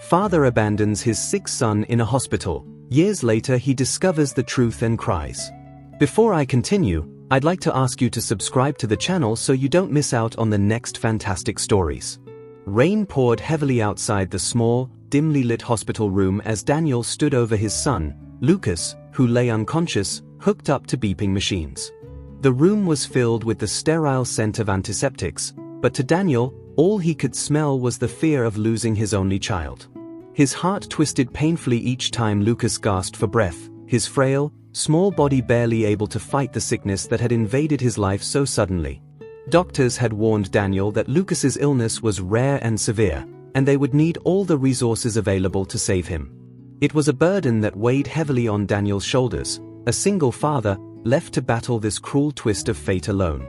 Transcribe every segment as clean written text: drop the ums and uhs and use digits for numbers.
Father abandons his sick son in a hospital. Years later he discovers the truth and cries. Before I continue, I'd like to ask you to subscribe to the channel so you don't miss out on the next fantastic stories. Rain poured heavily outside the small, dimly lit hospital room as Daniel stood over his son, Lucas, who lay unconscious, hooked up to beeping machines. The room was filled with the sterile scent of antiseptics, but to Daniel, all he could smell was the fear of losing his only child. His heart twisted painfully each time Lucas gasped for breath, his frail, small body barely able to fight the sickness that had invaded his life so suddenly. Doctors had warned Daniel that Lucas's illness was rare and severe, and they would need all the resources available to save him. It was a burden that weighed heavily on Daniel's shoulders, a single father, left to battle this cruel twist of fate alone.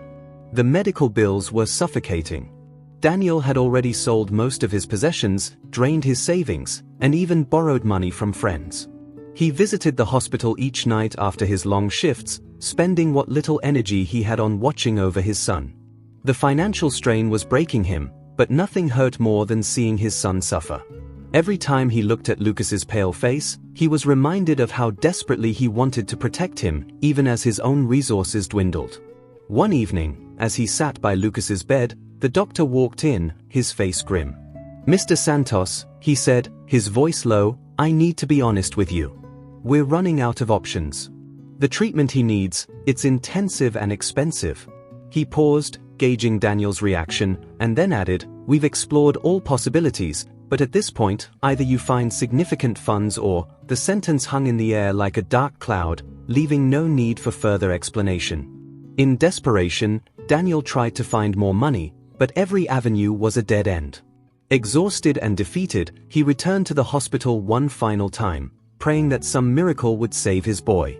The medical bills were suffocating. Daniel had already sold most of his possessions, drained his savings, and even borrowed money from friends. He visited the hospital each night after his long shifts, spending what little energy he had on watching over his son. The financial strain was breaking him, but nothing hurt more than seeing his son suffer. Every time he looked at Lucas's pale face, he was reminded of how desperately he wanted to protect him, even as his own resources dwindled. One evening, as he sat by Lucas's bed, the doctor walked in, his face grim. "Mr. Santos," he said, his voice low, "I need to be honest with you. We're running out of options. The treatment he needs, it's intensive and expensive." He paused, gauging Daniel's reaction, and then added, "We've explored all possibilities, but at this point, either you find significant funds or..." The sentence hung in the air like a dark cloud, leaving no need for further explanation. In desperation, Daniel tried to find more money, but every avenue was a dead end. Exhausted and defeated, he returned to the hospital one final time, praying that some miracle would save his boy.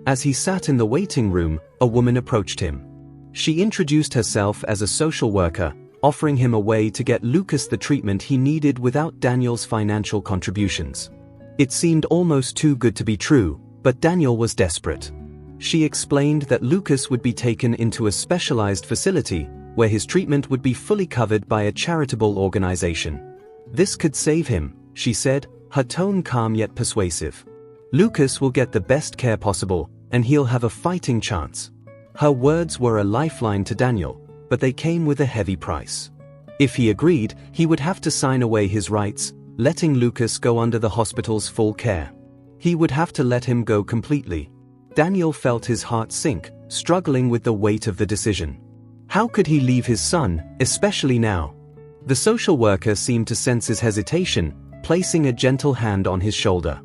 As he sat in the waiting room, a woman approached him. She introduced herself as a social worker, offering him a way to get Lucas the treatment he needed without Daniel's financial contributions. It seemed almost too good to be true, but Daniel was desperate. She explained that Lucas would be taken into a specialized facility, where his treatment would be fully covered by a charitable organization. "This could save him," she said, her tone calm yet persuasive. "Lucas will get the best care possible, and he'll have a fighting chance." Her words were a lifeline to Daniel, but they came with a heavy price. If he agreed, he would have to sign away his rights, letting Lucas go under the hospital's full care. He would have to let him go completely. Daniel felt his heart sink, struggling with the weight of the decision. How could he leave his son, especially now? The social worker seemed to sense his hesitation, placing a gentle hand on his shoulder.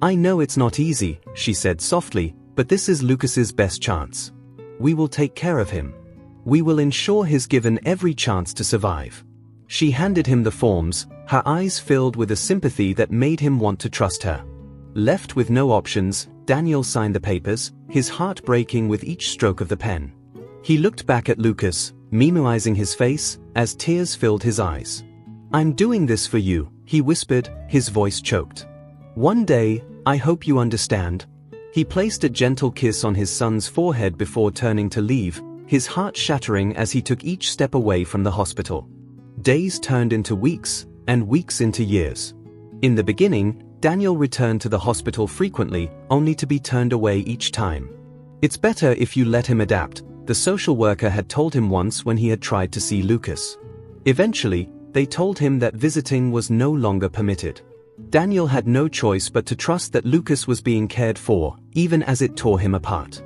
"I know it's not easy," she said softly, "but this is Lucas's best chance. We will take care of him. We will ensure he's given every chance to survive." She handed him the forms, her eyes filled with a sympathy that made him want to trust her. Left with no options, Daniel signed the papers, his heart breaking with each stroke of the pen. He looked back at Lucas, memorizing his face, as tears filled his eyes. "I'm doing this for you," he whispered, his voice choked. "One day, I hope you understand." He placed a gentle kiss on his son's forehead before turning to leave, his heart shattering as he took each step away from the hospital. Days turned into weeks, and weeks into years. In the beginning, Daniel returned to the hospital frequently, only to be turned away each time. "It's better if you let him adapt," the social worker had told him once when he had tried to see Lucas. Eventually, they told him that visiting was no longer permitted. Daniel had no choice but to trust that Lucas was being cared for, even as it tore him apart.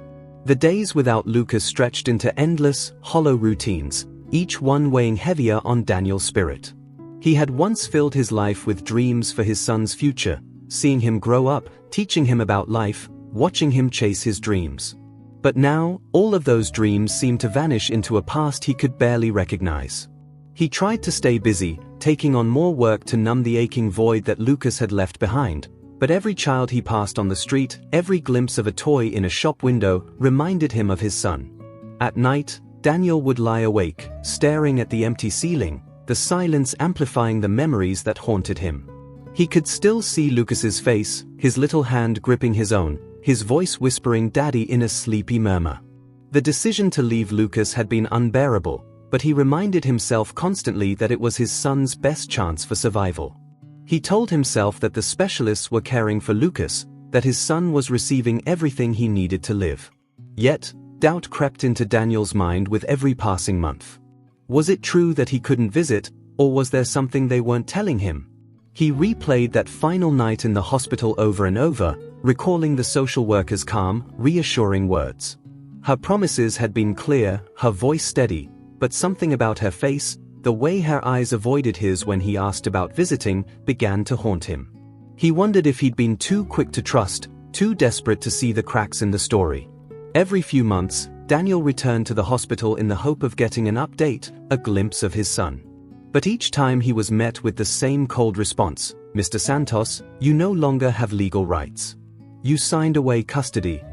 The days without Lucas stretched into endless, hollow routines, each one weighing heavier on Daniel's spirit. He had once filled his life with dreams for his son's future, seeing him grow up, teaching him about life, watching him chase his dreams. But now, all of those dreams seemed to vanish into a past he could barely recognize. He tried to stay busy, taking on more work to numb the aching void that Lucas had left behind, but every child he passed on the street, every glimpse of a toy in a shop window, reminded him of his son. At night, Daniel would lie awake, staring at the empty ceiling, the silence amplifying the memories that haunted him. He could still see Lucas's face, his little hand gripping his own, his voice whispering "Daddy" in a sleepy murmur. The decision to leave Lucas had been unbearable, but he reminded himself constantly that it was his son's best chance for survival. He told himself that the specialists were caring for Lucas, that his son was receiving everything he needed to live. Yet, doubt crept into Daniel's mind with every passing month. Was it true that he couldn't visit, or was there something they weren't telling him? He replayed that final night in the hospital over and over, recalling the social worker's calm, reassuring words. Her promises had been clear, her voice steady, but something about her face, the way her eyes avoided his when he asked about visiting, began to haunt him. He wondered if he'd been too quick to trust, too desperate to see the cracks in the story. Every few months, Daniel returned to the hospital in the hope of getting an update, a glimpse of his son. But each time he was met with the same cold response: "Mr. Santos, you no longer have legal rights. You signed away custody."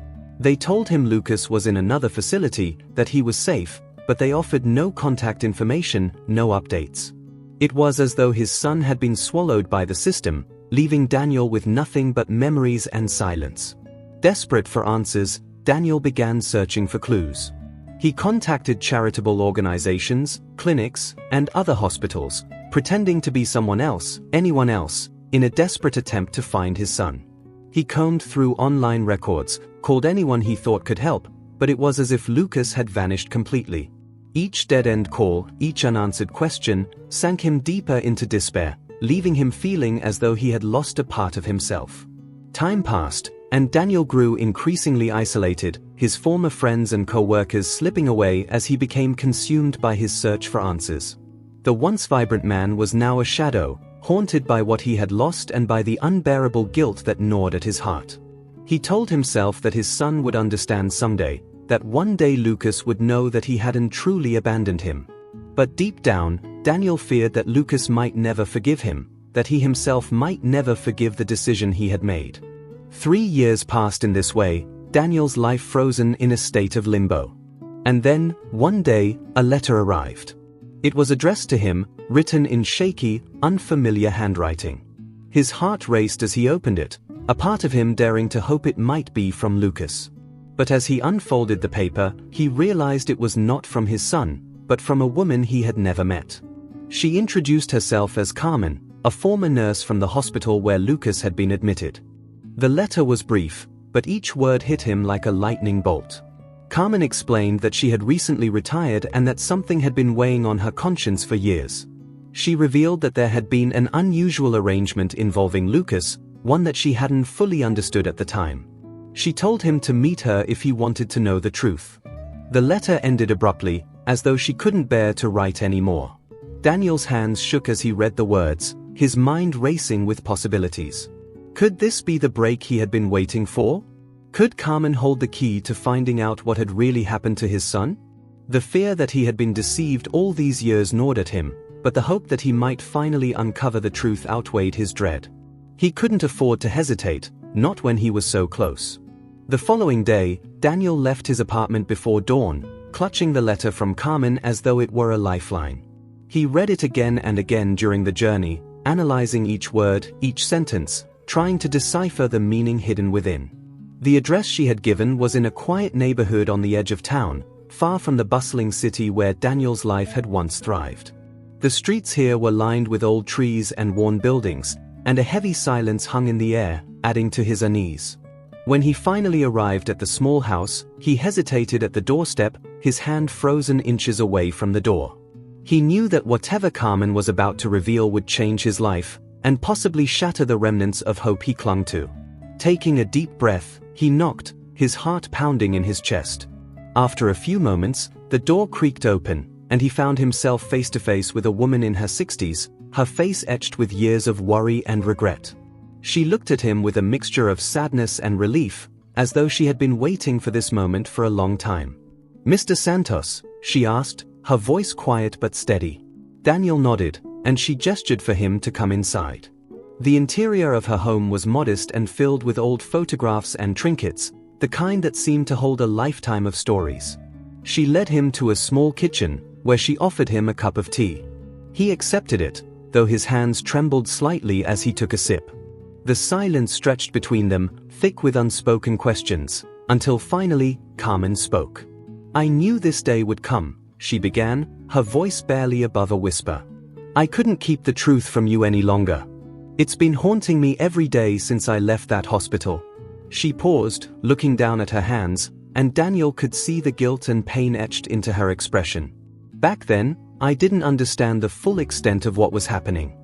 They told him Lucas was in another facility, that he was safe, but they offered no contact information, no updates. It was as though his son had been swallowed by the system, leaving Daniel with nothing but memories and silence. Desperate for answers, Daniel began searching for clues. He contacted charitable organizations, clinics, and other hospitals, pretending to be someone else, anyone else, in a desperate attempt to find his son. He combed through online records, called anyone he thought could help, but it was as if Lucas had vanished completely. Each dead-end call, each unanswered question, sank him deeper into despair, leaving him feeling as though he had lost a part of himself. Time passed, and Daniel grew increasingly isolated, his former friends and co-workers slipping away as he became consumed by his search for answers. The once vibrant man was now a shadow, haunted by what he had lost and by the unbearable guilt that gnawed at his heart. He told himself that his son would understand someday, that one day Lucas would know that he hadn't truly abandoned him. But deep down, Daniel feared that Lucas might never forgive him, that he himself might never forgive the decision he had made. 3 years passed in this way, Daniel's life frozen in a state of limbo. And then, one day, a letter arrived. It was addressed to him, written in shaky, unfamiliar handwriting. His heart raced as he opened it, a part of him daring to hope it might be from Lucas. But as he unfolded the paper, he realized it was not from his son, but from a woman he had never met. She introduced herself as Carmen, a former nurse from the hospital where Lucas had been admitted. The letter was brief, but each word hit him like a lightning bolt. Carmen explained that she had recently retired and that something had been weighing on her conscience for years. She revealed that there had been an unusual arrangement involving Lucas, one that she hadn't fully understood at the time. She told him to meet her if he wanted to know the truth. The letter ended abruptly, as though she couldn't bear to write any more. Daniel's hands shook as he read the words, his mind racing with possibilities. Could this be the break he had been waiting for? Could Carmen hold the key to finding out what had really happened to his son? The fear that he had been deceived all these years gnawed at him, but the hope that he might finally uncover the truth outweighed his dread. He couldn't afford to hesitate, not when he was so close. The following day, Daniel left his apartment before dawn, clutching the letter from Carmen as though it were a lifeline. He read it again and again during the journey, analyzing each word, each sentence, trying to decipher the meaning hidden within. The address she had given was in a quiet neighborhood on the edge of town, far from the bustling city where Daniel's life had once thrived. The streets here were lined with old trees and worn buildings, and a heavy silence hung in the air, adding to his unease. When he finally arrived at the small house, he hesitated at the doorstep, his hand frozen inches away from the door. He knew that whatever Carmen was about to reveal would change his life, and possibly shatter the remnants of hope he clung to. Taking a deep breath, he knocked, his heart pounding in his chest. After a few moments, the door creaked open, and he found himself face to face with a woman in her 60s, her face etched with years of worry and regret. She looked at him with a mixture of sadness and relief, as though she had been waiting for this moment for a long time. "Mr. Santos?" she asked, her voice quiet but steady. Daniel nodded, and she gestured for him to come inside. The interior of her home was modest and filled with old photographs and trinkets, the kind that seemed to hold a lifetime of stories. She led him to a small kitchen, where she offered him a cup of tea. He accepted it, though his hands trembled slightly as he took a sip. The silence stretched between them, thick with unspoken questions, until finally, Carmen spoke. "I knew this day would come," she began, her voice barely above a whisper. "I couldn't keep the truth from you any longer. It's been haunting me every day since I left that hospital. She paused, looking down at her hands, and Daniel could see the guilt and pain etched into her expression. Back then, I didn't understand the full extent of what was happening.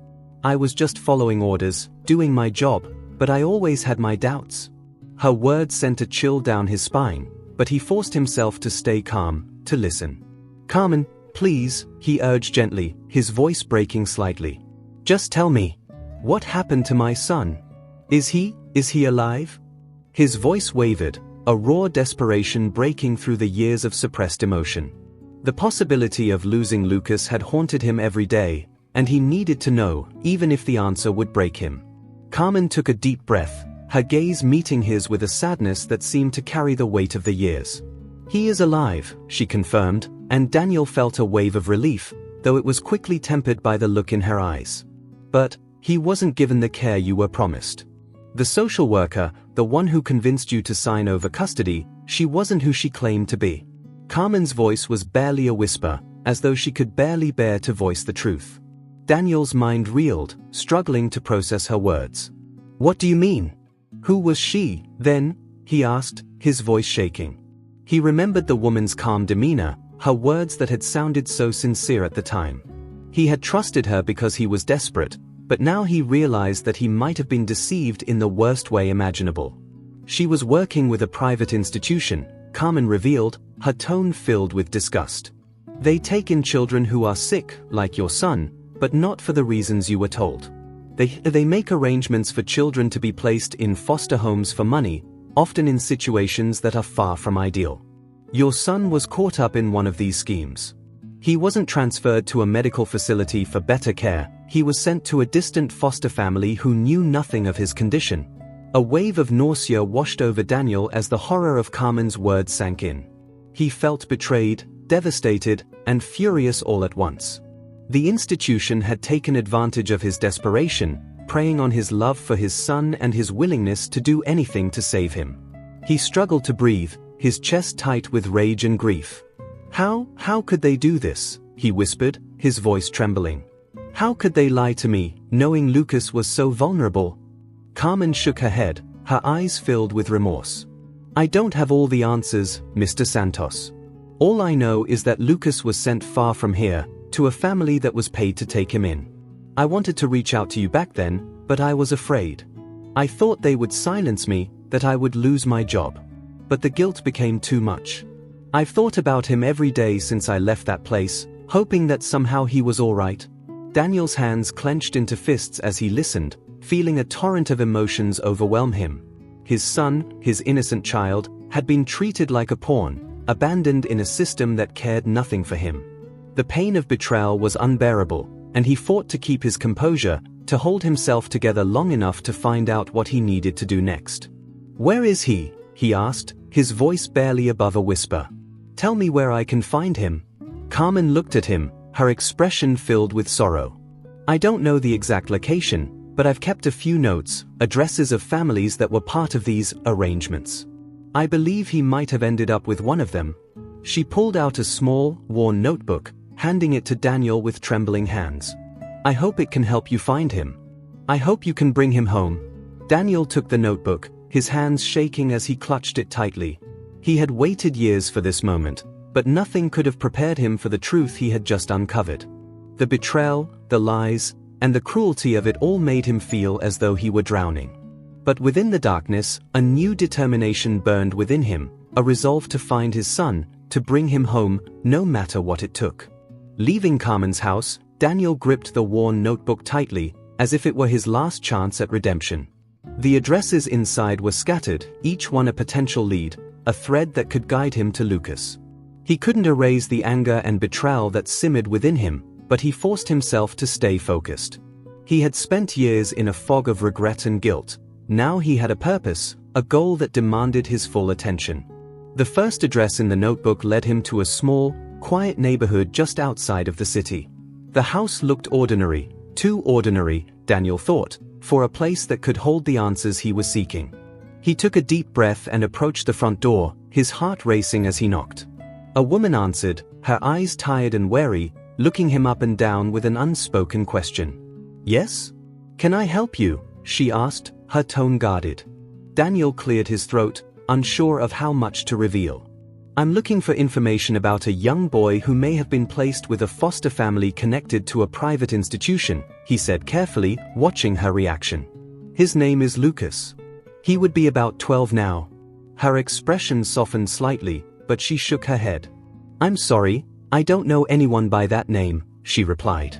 I was just following orders, doing my job, but I always had my doubts. Her words sent a chill down his spine, but he forced himself to stay calm, to listen. "Carmen, please," he urged gently, his voice breaking slightly. "Just tell me, what happened to my son? Is he alive?" His voice wavered, a raw desperation breaking through the years of suppressed emotion. The possibility of losing Lucas had haunted him every day, and he needed to know, even if the answer would break him. Carmen took a deep breath, her gaze meeting his with a sadness that seemed to carry the weight of the years. "He is alive," she confirmed, and Daniel felt a wave of relief, though it was quickly tempered by the look in her eyes. "But he wasn't given the care you were promised. The social worker, the one who convinced you to sign over custody, she wasn't who she claimed to be." Carmen's voice was barely a whisper, as though she could barely bear to voice the truth. Daniel's mind reeled, struggling to process her words. "What do you mean? Who was she, then?" he asked, his voice shaking. He remembered the woman's calm demeanor, her words that had sounded so sincere at the time. He had trusted her because he was desperate, but now he realized that he might have been deceived in the worst way imaginable. "She was working with a private institution," Carmen revealed, her tone filled with disgust. "They take in children who are sick, like your son, but not for the reasons you were told. They make arrangements for children to be placed in foster homes for money, often in situations that are far from ideal. Your son was caught up in one of these schemes. He wasn't transferred to a medical facility for better care, he was sent to a distant foster family who knew nothing of his condition." A wave of nausea washed over Daniel as the horror of Carmen's words sank in. He felt betrayed, devastated, and furious all at once. The institution had taken advantage of his desperation, preying on his love for his son and his willingness to do anything to save him. He struggled to breathe, his chest tight with rage and grief. How could they do this?" he whispered, his voice trembling. "How could they lie to me, knowing Lucas was so vulnerable?" Carmen shook her head, her eyes filled with remorse. "I don't have all the answers, Mr. Santos. All I know is that Lucas was sent far from here, to a family that was paid to take him in. I wanted to reach out to you back then, but I was afraid. I thought they would silence me, that I would lose my job. But the guilt became too much. I've thought about him every day since I left that place, hoping that somehow he was all right." Daniel's hands clenched into fists as he listened, feeling a torrent of emotions overwhelm him. His son, his innocent child, had been treated like a pawn, abandoned in a system that cared nothing for him. The pain of betrayal was unbearable, and he fought to keep his composure, to hold himself together long enough to find out what he needed to do next. "Where is he?" he asked, his voice barely above a whisper. "Tell me where I can find him." Carmen looked at him, her expression filled with sorrow. "I don't know the exact location, but I've kept a few notes, addresses of families that were part of these arrangements. I believe he might have ended up with one of them." She pulled out a small, worn notebook, handing it to Daniel with trembling hands. "I hope it can help you find him. I hope you can bring him home." Daniel took the notebook, his hands shaking as he clutched it tightly. He had waited years for this moment, but nothing could have prepared him for the truth he had just uncovered. The betrayal, the lies, and the cruelty of it all made him feel as though he were drowning. But within the darkness, a new determination burned within him, a resolve to find his son, to bring him home, no matter what it took. Leaving Carmen's house, Daniel gripped the worn notebook tightly, as if it were his last chance at redemption. The addresses inside were scattered, each one a potential lead, a thread that could guide him to Lucas. He couldn't erase the anger and betrayal that simmered within him, but he forced himself to stay focused. He had spent years in a fog of regret and guilt. Now he had a purpose, a goal that demanded his full attention. The first address in the notebook led him to a small, quiet neighborhood just outside of the city. The house looked ordinary, too ordinary, Daniel thought, for a place that could hold the answers he was seeking. He took a deep breath and approached the front door, his heart racing as he knocked. A woman answered, her eyes tired and wary, looking him up and down with an unspoken question. "Yes?" "Can I help you?" she asked, her tone guarded. Daniel cleared his throat, unsure of how much to reveal. "I'm looking for information about a young boy who may have been placed with a foster family connected to a private institution," he said carefully, watching her reaction. "His name is Lucas. He would be about 12 now." Her expression softened slightly, but she shook her head. "I'm sorry, I don't know anyone by that name," she replied.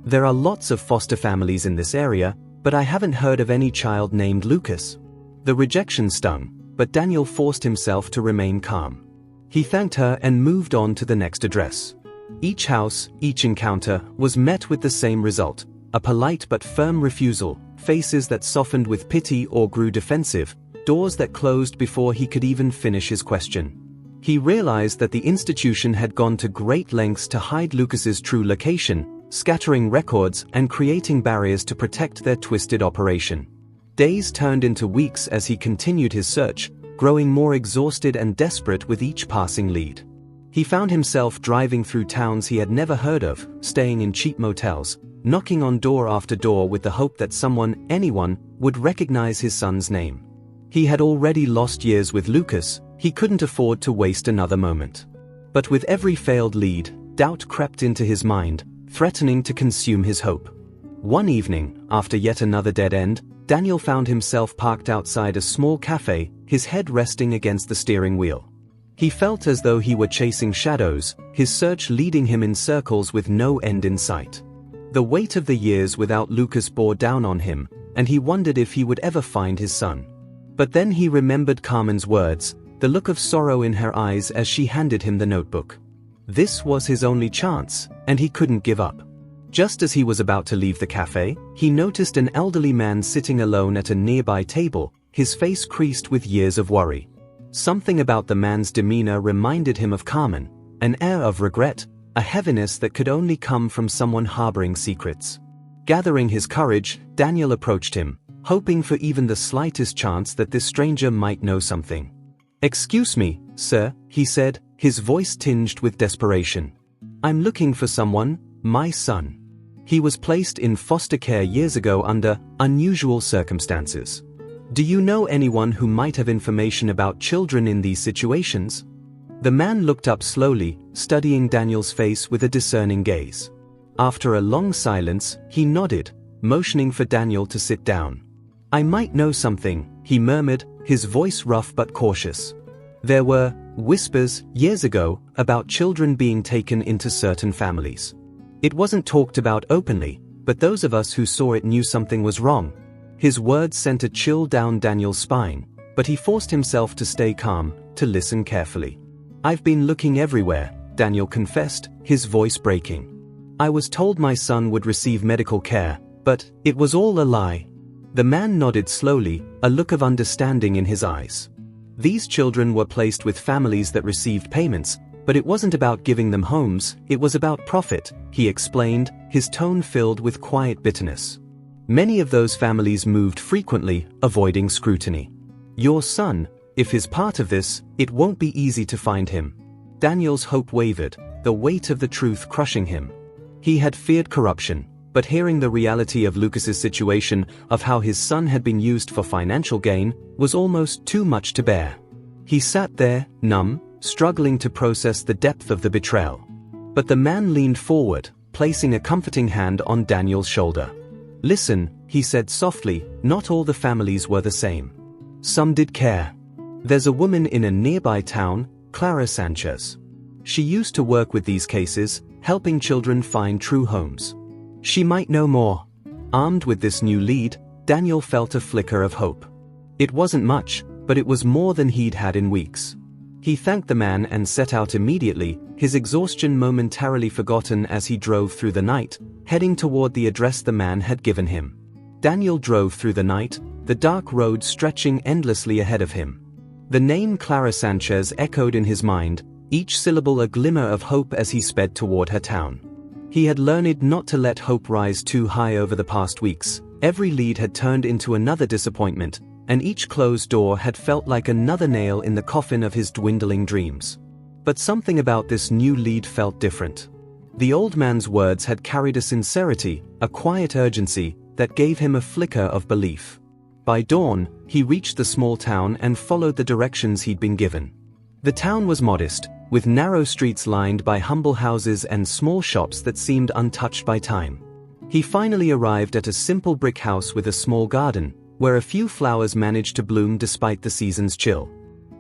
"There are lots of foster families in this area, but I haven't heard of any child named Lucas." The rejection stung, but Daniel forced himself to remain calm. He thanked her and moved on to the next address. Each house, each encounter, was met with the same result: a polite but firm refusal, faces that softened with pity or grew defensive, doors that closed before he could even finish his question. He realized that the institution had gone to great lengths to hide Lucas's true location, scattering records and creating barriers to protect their twisted operation. Days turned into weeks as he continued his search, growing more exhausted and desperate with each passing lead. He found himself driving through towns he had never heard of, staying in cheap motels, knocking on door after door with the hope that someone, anyone, would recognize his son's name. He had already lost years with Lucas, he couldn't afford to waste another moment. But with every failed lead, doubt crept into his mind, threatening to consume his hope. One evening, after yet another dead end, Daniel found himself parked outside a small cafe, his head resting against the steering wheel. He felt as though he were chasing shadows, his search leading him in circles with no end in sight. The weight of the years without Lucas bore down on him, and he wondered if he would ever find his son. But then he remembered Carmen's words, the look of sorrow in her eyes as she handed him the notebook. This was his only chance, and he couldn't give up. Just as he was about to leave the cafe, he noticed an elderly man sitting alone at a nearby table, his face creased with years of worry. Something about the man's demeanor reminded him of Carmen, an air of regret, a heaviness that could only come from someone harboring secrets. Gathering his courage, Daniel approached him, hoping for even the slightest chance that this stranger might know something. "Excuse me, sir," he said, his voice tinged with desperation. "I'm looking for someone, my son. He was placed in foster care years ago under unusual circumstances. Do you know anyone who might have information about children in these situations?" The man looked up slowly, studying Daniel's face with a discerning gaze. After a long silence, he nodded, motioning for Daniel to sit down. "I might know something," he murmured, his voice rough but cautious. "There were whispers years ago about children being taken into certain families. It wasn't talked about openly, but those of us who saw it knew something was wrong." His words sent a chill down Daniel's spine, but he forced himself to stay calm, to listen carefully. "I've been looking everywhere," Daniel confessed, his voice breaking. "I was told my son would receive medical care, but it was all a lie." The man nodded slowly, a look of understanding in his eyes. These children were placed with families that received payments, but it wasn't about giving them homes, it was about profit, he explained, his tone filled with quiet bitterness. Many of those families moved frequently, avoiding scrutiny. "Your son, if he's part of this, it won't be easy to find him." Daniel's hope wavered, the weight of the truth crushing him. He had feared corruption, but hearing the reality of Lucas's situation, of how his son had been used for financial gain, was almost too much to bear. He sat there, numb, struggling to process the depth of the betrayal. But the man leaned forward, placing a comforting hand on Daniel's shoulder. "Listen," he said softly, "not all the families were the same. Some did care. There's a woman in a nearby town, Clara Sanchez. She used to work with these cases, helping children find true homes. She might know more." Armed with this new lead, Daniel felt a flicker of hope. It wasn't much, but it was more than he'd had in weeks. He thanked the man and set out immediately, his exhaustion momentarily forgotten as he drove through the night, heading toward the address the man had given him. Daniel drove through the night, the dark road stretching endlessly ahead of him. The name Clara Sanchez echoed in his mind, each syllable a glimmer of hope as he sped toward her town. He had learned not to let hope rise too high over the past weeks. Every lead had turned into another disappointment, and each closed door had felt like another nail in the coffin of his dwindling dreams. But something about this new lead felt different. The old man's words had carried a sincerity, a quiet urgency, that gave him a flicker of belief. By dawn, he reached the small town and followed the directions he'd been given. The town was modest, with narrow streets lined by humble houses and small shops that seemed untouched by time. He finally arrived at a simple brick house with a small garden, where a few flowers managed to bloom despite the season's chill.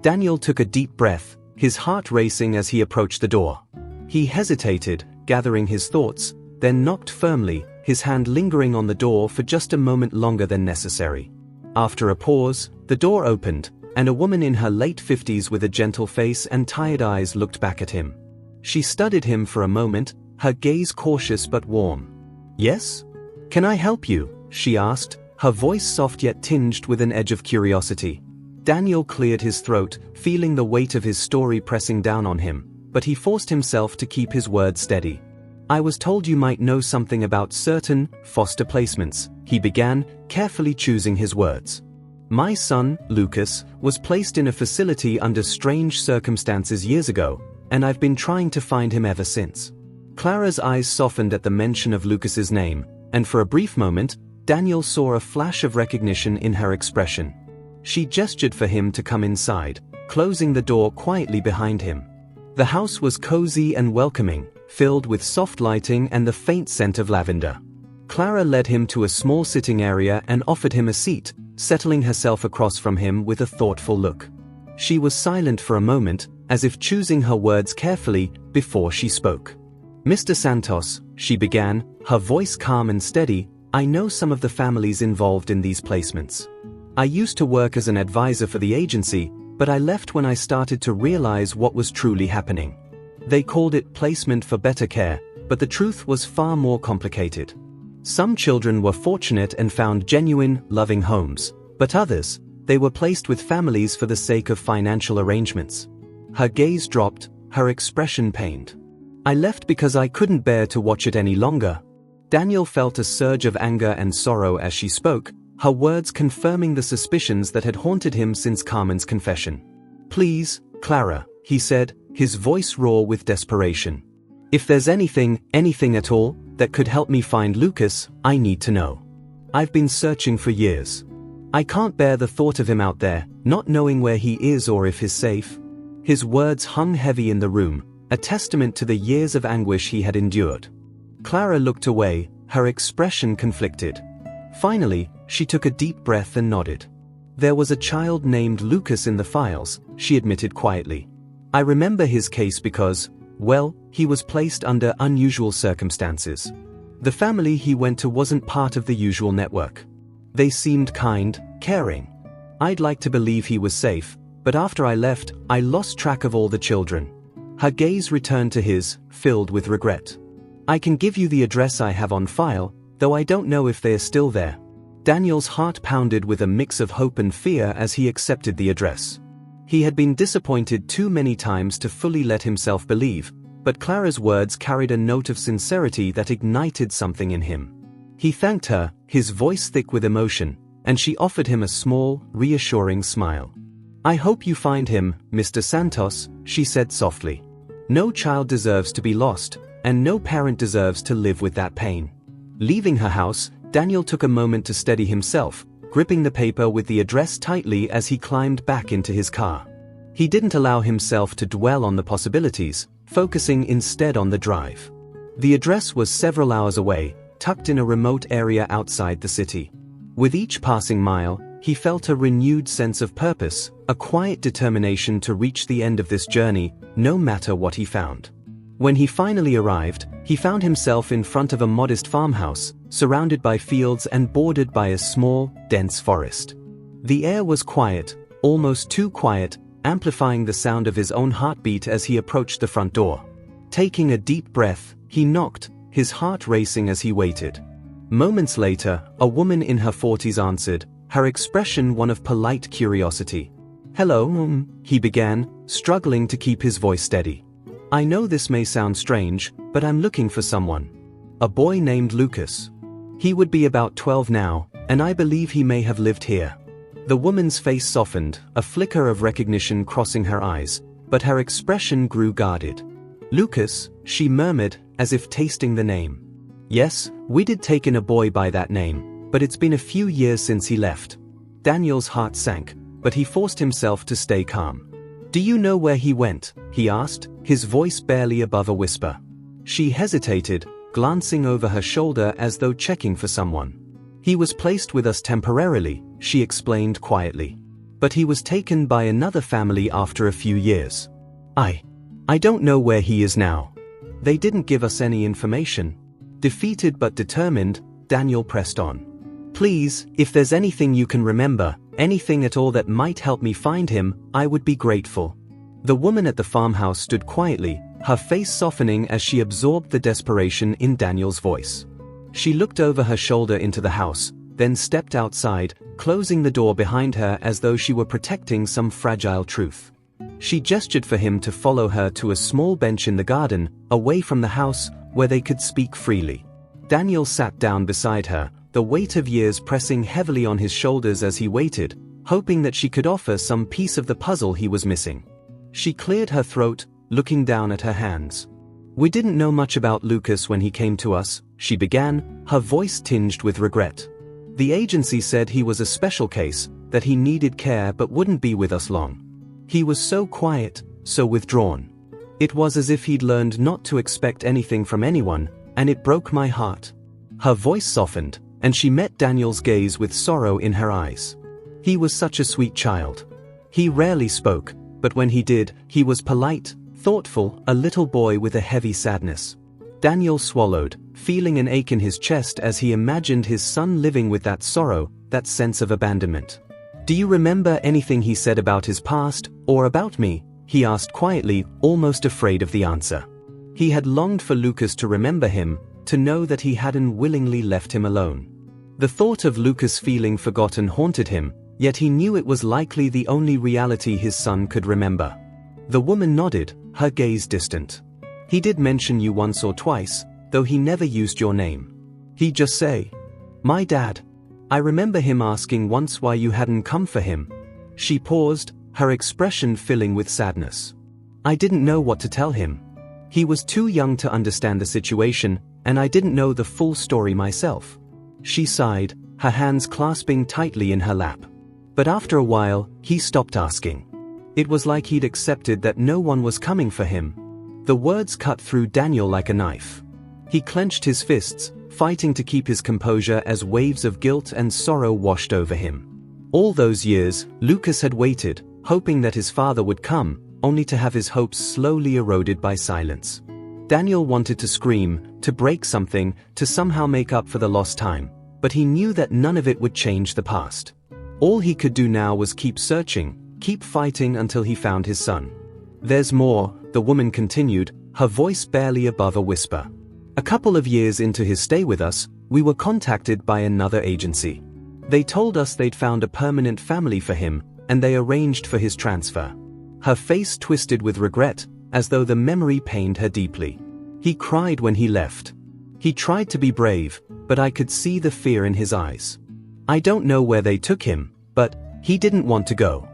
Daniel took a deep breath, his heart racing as he approached the door. He hesitated, gathering his thoughts, then knocked firmly, his hand lingering on the door for just a moment longer than necessary. After a pause, the door opened, and a woman in her late 50s with a gentle face and tired eyes looked back at him. She studied him for a moment, her gaze cautious but warm. "Yes? Can I help you?" she asked, her voice soft yet tinged with an edge of curiosity. Daniel cleared his throat, feeling the weight of his story pressing down on him, but he forced himself to keep his words steady. "I was told you might know something about certain foster placements," he began, carefully choosing his words. "My son, Lucas, was placed in a facility under strange circumstances years ago, and I've been trying to find him ever since." Clara's eyes softened at the mention of Lucas's name, and for a brief moment, Daniel saw a flash of recognition in her expression. She gestured for him to come inside, closing the door quietly behind him. The house was cozy and welcoming, filled with soft lighting and the faint scent of lavender. Clara led him to a small sitting area and offered him a seat, settling herself across from him with a thoughtful look. She was silent for a moment, as if choosing her words carefully before she spoke. "Mr. Santos," she began, her voice calm and steady, "I know some of the families involved in these placements. I used to work as an advisor for the agency, but I left when I started to realize what was truly happening. They called it placement for better care, but the truth was far more complicated. Some children were fortunate and found genuine, loving homes, but others, they were placed with families for the sake of financial arrangements." Her gaze dropped, her expression pained. "I left because I couldn't bear to watch it any longer." Daniel felt a surge of anger and sorrow as she spoke, her words confirming the suspicions that had haunted him since Carmen's confession. "Please, Clara," he said, his voice raw with desperation. "If there's anything at all, that could help me find Lucas, I need to know. I've been searching for years. I can't bear the thought of him out there, not knowing where he is or if he's safe." His words hung heavy in the room, a testament to the years of anguish he had endured. Clara looked away, her expression conflicted. Finally, she took a deep breath and nodded. "There was a child named Lucas in the files," she admitted quietly. "I remember his case because, well, he was placed under unusual circumstances. The family he went to wasn't part of the usual network. They seemed kind, caring. I'd like to believe he was safe, but after I left, I lost track of all the children." Her gaze returned to his, filled with regret. "I can give you the address I have on file, though I don't know if they are still there." Daniel's heart pounded with a mix of hope and fear as he accepted the address. He had been disappointed too many times to fully let himself believe, but Clara's words carried a note of sincerity that ignited something in him. He thanked her, his voice thick with emotion, and she offered him a small, reassuring smile. "I hope you find him, Mr. Santos," she said softly. "No child deserves to be lost, and no parent deserves to live with that pain." Leaving her house, Daniel took a moment to steady himself, gripping the paper with the address tightly as he climbed back into his car. He didn't allow himself to dwell on the possibilities, focusing instead on the drive. The address was several hours away, tucked in a remote area outside the city. With each passing mile, he felt a renewed sense of purpose, a quiet determination to reach the end of this journey, no matter what he found. When he finally arrived, he found himself in front of a modest farmhouse, surrounded by fields and bordered by a small, dense forest. The air was quiet, almost too quiet, amplifying the sound of his own heartbeat as he approached the front door. Taking a deep breath, he knocked, his heart racing as he waited. Moments later, a woman in her 40s answered, her expression one of polite curiosity. "Hello, he began, struggling to keep his voice steady. "I know this may sound strange, but I'm looking for someone. A boy named Lucas. He would be about 12 now, and I believe he may have lived here." The woman's face softened, a flicker of recognition crossing her eyes, but her expression grew guarded. "Lucas," she murmured, as if tasting the name. "Yes, we did take in a boy by that name. but it's been a few years since he left. Daniel's heart sank, but he forced himself to stay calm. Do you know where he went? He asked, his voice barely above a whisper. She hesitated, glancing over her shoulder as though checking for someone. He was placed with us temporarily, she explained quietly. But he was taken by another family after a few years. I don't know where he is now. They didn't give us any information. Defeated but determined, Daniel pressed on. Please, if there's anything you can remember, anything at all that might help me find him, I would be grateful. The woman at the farmhouse stood quietly, her face softening as she absorbed the desperation in Daniel's voice. She looked over her shoulder into the house, then stepped outside, closing the door behind her as though she were protecting some fragile truth. She gestured for him to follow her to a small bench in the garden, away from the house, where they could speak freely. Daniel sat down beside her, the weight of years pressing heavily on his shoulders as he waited, hoping that she could offer some piece of the puzzle he was missing. She cleared her throat, looking down at her hands. We didn't know much about Lucas when he came to us, she began, her voice tinged with regret. The agency said he was a special case, that he needed care but wouldn't be with us long. He was so quiet, so withdrawn. It was as if he'd learned not to expect anything from anyone, and it broke my heart. Her voice softened, and she met Daniel's gaze with sorrow in her eyes. He was such a sweet child. He rarely spoke, but when he did, he was polite, thoughtful, a little boy with a heavy sadness. Daniel swallowed, feeling an ache in his chest as he imagined his son living with that sorrow, that sense of abandonment. Do you remember anything he said about his past, or about me? He asked quietly, almost afraid of the answer. He had longed for Lucas to remember him, to know that he hadn't willingly left him alone. The thought of Lucas feeling forgotten haunted him, yet he knew it was likely the only reality his son could remember. The woman nodded, her gaze distant. He did mention you once or twice, though he never used your name. He'd just say, "My dad." I remember him asking once why you hadn't come for him. She paused, her expression filling with sadness. I didn't know what to tell him. He was too young to understand the situation, and I didn't know the full story myself. She sighed, her hands clasping tightly in her lap. But after a while, he stopped asking. It was like he'd accepted that no one was coming for him. The words cut through Daniel like a knife. He clenched his fists, fighting to keep his composure as waves of guilt and sorrow washed over him. All those years, Lucas had waited, hoping that his father would come, only to have his hopes slowly eroded by silence. Daniel wanted to scream, to break something, to somehow make up for the lost time, but he knew that none of it would change the past. All he could do now was keep searching, keep fighting until he found his son. There's more, the woman continued, her voice barely above a whisper. A couple of years into his stay with us, we were contacted by another agency. They told us they'd found a permanent family for him, and they arranged for his transfer. Her face twisted with regret, as though the memory pained her deeply. He cried when he left. He tried to be brave, but I could see the fear in his eyes. I don't know where they took him, but he didn't want to go.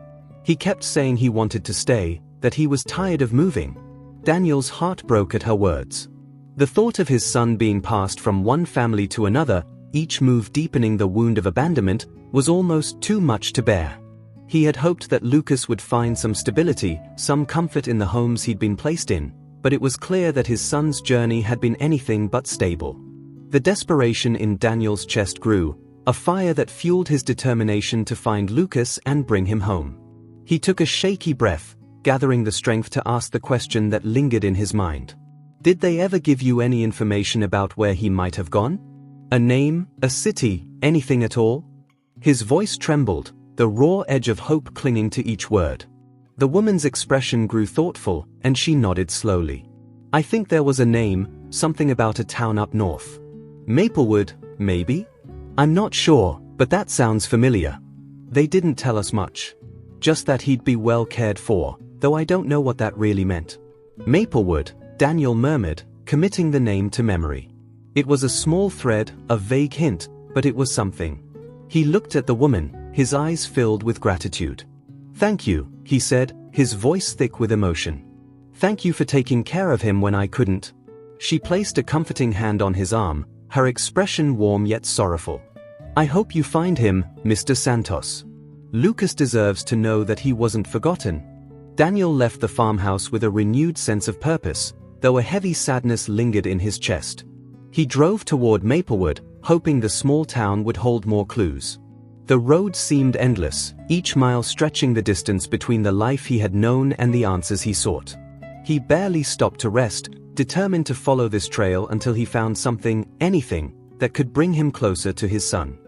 He kept saying he wanted to stay, that he was tired of moving. Daniel's heart broke at her words. The thought of his son being passed from one family to another, each move deepening the wound of abandonment, was almost too much to bear. He had hoped that Lucas would find some stability, some comfort in the homes he'd been placed in, but it was clear that his son's journey had been anything but stable. The desperation in Daniel's chest grew, a fire that fueled his determination to find Lucas and bring him home. He took a shaky breath, gathering the strength to ask the question that lingered in his mind. Did they ever give you any information about where he might have gone? A name, a city, anything at all? His voice trembled, the raw edge of hope clinging to each word. The woman's expression grew thoughtful, and she nodded slowly. I think there was a name, something about a town up north. Maplewood, maybe? I'm not sure, but that sounds familiar. They didn't tell us much. Just that he'd be well cared for, though I don't know what that really meant. Maplewood, Daniel murmured, committing the name to memory. It was a small thread, a vague hint, but it was something. He looked at the woman, his eyes filled with gratitude. Thank you, he said, his voice thick with emotion. Thank you for taking care of him when I couldn't. She placed a comforting hand on his arm, her expression warm yet sorrowful. I hope you find him, Mr. Santos. Lucas deserves to know that he wasn't forgotten. Daniel left the farmhouse with a renewed sense of purpose, though a heavy sadness lingered in his chest. He drove toward Maplewood, hoping the small town would hold more clues. The road seemed endless, each mile stretching the distance between the life he had known and the answers he sought. He barely stopped to rest, determined to follow this trail until he found something, anything, that could bring him closer to his son.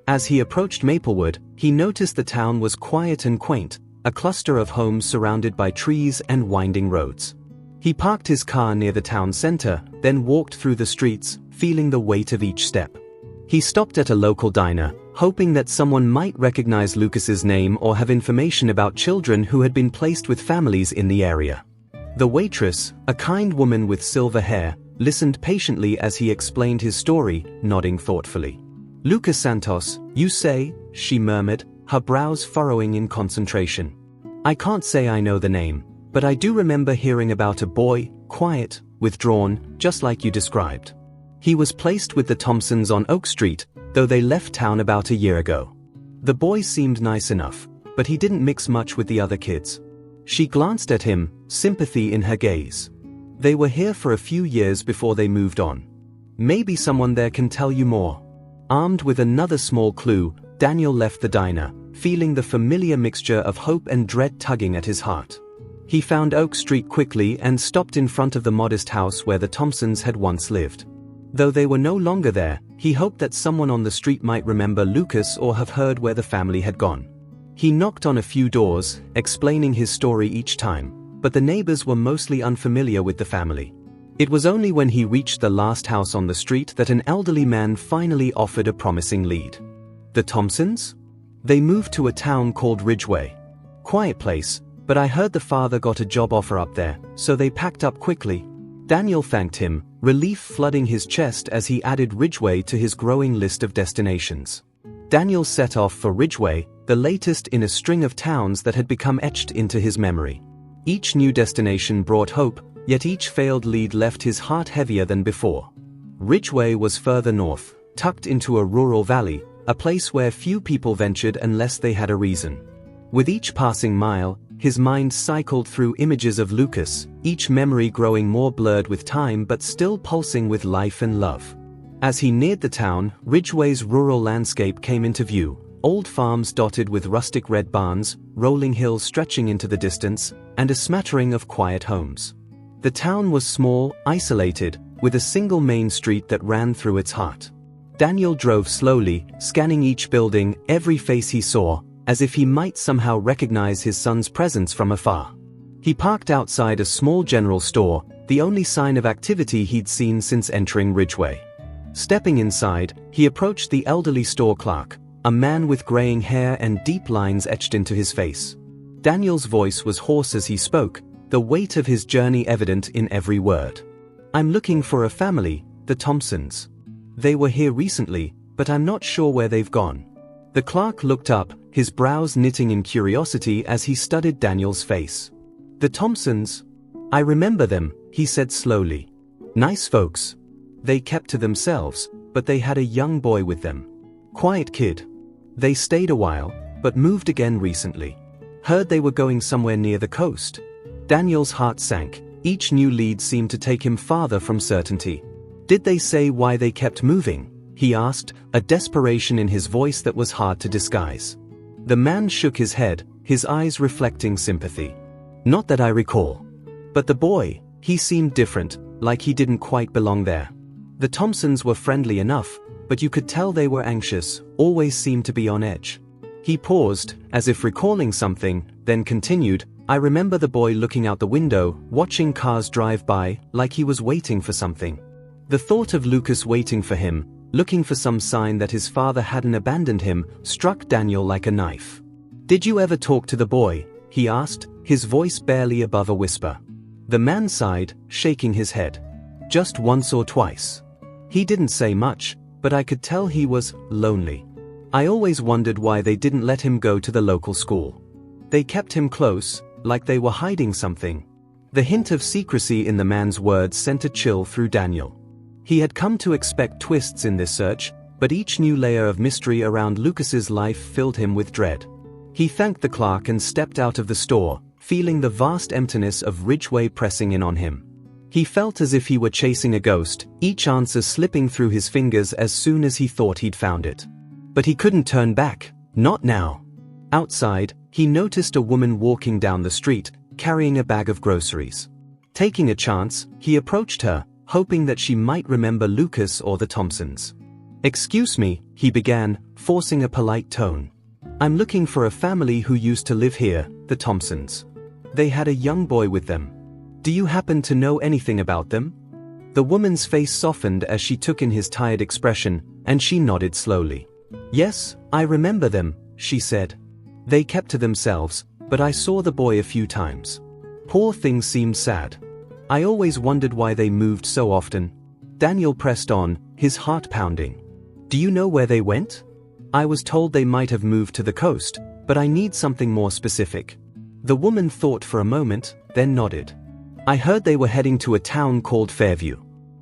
As he approached Maplewood, he noticed the town was quiet and quaint, a cluster of homes surrounded by trees and winding roads. He parked his car near the town center, then walked through the streets, feeling the weight of each step. He stopped at a local diner, hoping that someone might recognize Lucas's name or have information about children who had been placed with families in the area. The waitress, a kind woman with silver hair, listened patiently as he explained his story, nodding thoughtfully. "Lucas Santos, you say?" she murmured, her brows furrowing in concentration. "I can't say I know the name, but I do remember hearing about a boy, quiet, withdrawn, just like you described. He was placed with the Thompsons on Oak Street, though they left town about a year ago. The boy seemed nice enough, but he didn't mix much with the other kids." She glanced at him, sympathy in her gaze. "They were here for a few years before they moved on. Maybe someone there can tell you more." Armed with another small clue, Daniel left the diner, feeling the familiar mixture of hope and dread tugging at his heart. He found Oak Street quickly and stopped in front of the modest house where the Thompsons had once lived. Though they were no longer there, he hoped that someone on the street might remember Lucas or have heard where the family had gone. He knocked on a few doors, explaining his story each time, but the neighbors were mostly unfamiliar with the family. It was only when he reached the last house on the street that an elderly man finally offered a promising lead. "The Thompsons? They moved to a town called Ridgeway. Quiet place, but I heard the father got a job offer up there, so they packed up quickly." Daniel thanked him, relief flooding his chest as he added Ridgeway to his growing list of destinations. Daniel set off for Ridgeway, the latest in a string of towns that had become etched into his memory. Each new destination brought hope, yet each failed lead left his heart heavier than before. Ridgeway was further north, tucked into a rural valley, a place where few people ventured unless they had a reason. With each passing mile, his mind cycled through images of Lucas, each memory growing more blurred with time but still pulsing with life and love. As he neared the town, Ridgeway's rural landscape came into view, old farms dotted with rustic red barns, rolling hills stretching into the distance, and a smattering of quiet homes. The town was small, isolated, with a single main street that ran through its heart. Daniel drove slowly, scanning each building, every face he saw, as if he might somehow recognize his son's presence from afar. He parked outside a small general store, the only sign of activity he'd seen since entering Ridgeway. Stepping inside, he approached the elderly store clerk, a man with graying hair and deep lines etched into his face. Daniel's voice was hoarse as he spoke, the weight of his journey evident in every word. "I'm looking for a family, the Thompsons. They were here recently, but I'm not sure where they've gone." The clerk looked up, his brows knitting in curiosity as he studied Daniel's face. "The Thompsons? I remember them," he said slowly. "Nice folks. They kept to themselves, but they had a young boy with them. Quiet kid. They stayed a while, but moved again recently. Heard they were going somewhere near the coast." Daniel's heart sank. Each new lead seemed to take him farther from certainty. "Did they say why they kept moving?" he asked, a desperation in his voice that was hard to disguise. The man shook his head, his eyes reflecting sympathy. "Not that I recall. But the boy, he seemed different, like he didn't quite belong there. The Thompsons were friendly enough, but you could tell they were anxious, always seemed to be on edge." He paused, as if recalling something, then continued, "I remember the boy looking out the window, watching cars drive by, like he was waiting for something." The thought of Lucas waiting for him, looking for some sign that his father hadn't abandoned him, struck Daniel like a knife. "Did you ever talk to the boy?" he asked, his voice barely above a whisper. The man sighed, shaking his head. "Just once or twice. He didn't say much, but I could tell he was lonely. I always wondered why they didn't let him go to the local school. They kept him close, like they were hiding something." The hint of secrecy in the man's words sent a chill through Daniel. He had come to expect twists in this search, but each new layer of mystery around Lucas's life filled him with dread. He thanked the clerk and stepped out of the store, feeling the vast emptiness of Ridgeway pressing in on him. He felt as if he were chasing a ghost, each answer slipping through his fingers as soon as he thought he'd found it. But he couldn't turn back, not now. Outside, he noticed a woman walking down the street, carrying a bag of groceries. Taking a chance, he approached her, hoping that she might remember Lucas or the Thompsons. "Excuse me," he began, forcing a polite tone. "I'm looking for a family who used to live here, the Thompsons. They had a young boy with them. Do you happen to know anything about them?" The woman's face softened as she took in his tired expression, and she nodded slowly. "Yes, I remember them," she said. "They kept to themselves, but I saw the boy a few times. Poor things seemed sad. I always wondered why they moved so often." Daniel pressed on, his heart pounding. "Do you know where they went?" "I was told they might have moved to the coast, but I need something more specific." The woman thought for a moment, then nodded. "I heard they were heading to a town called Fairview.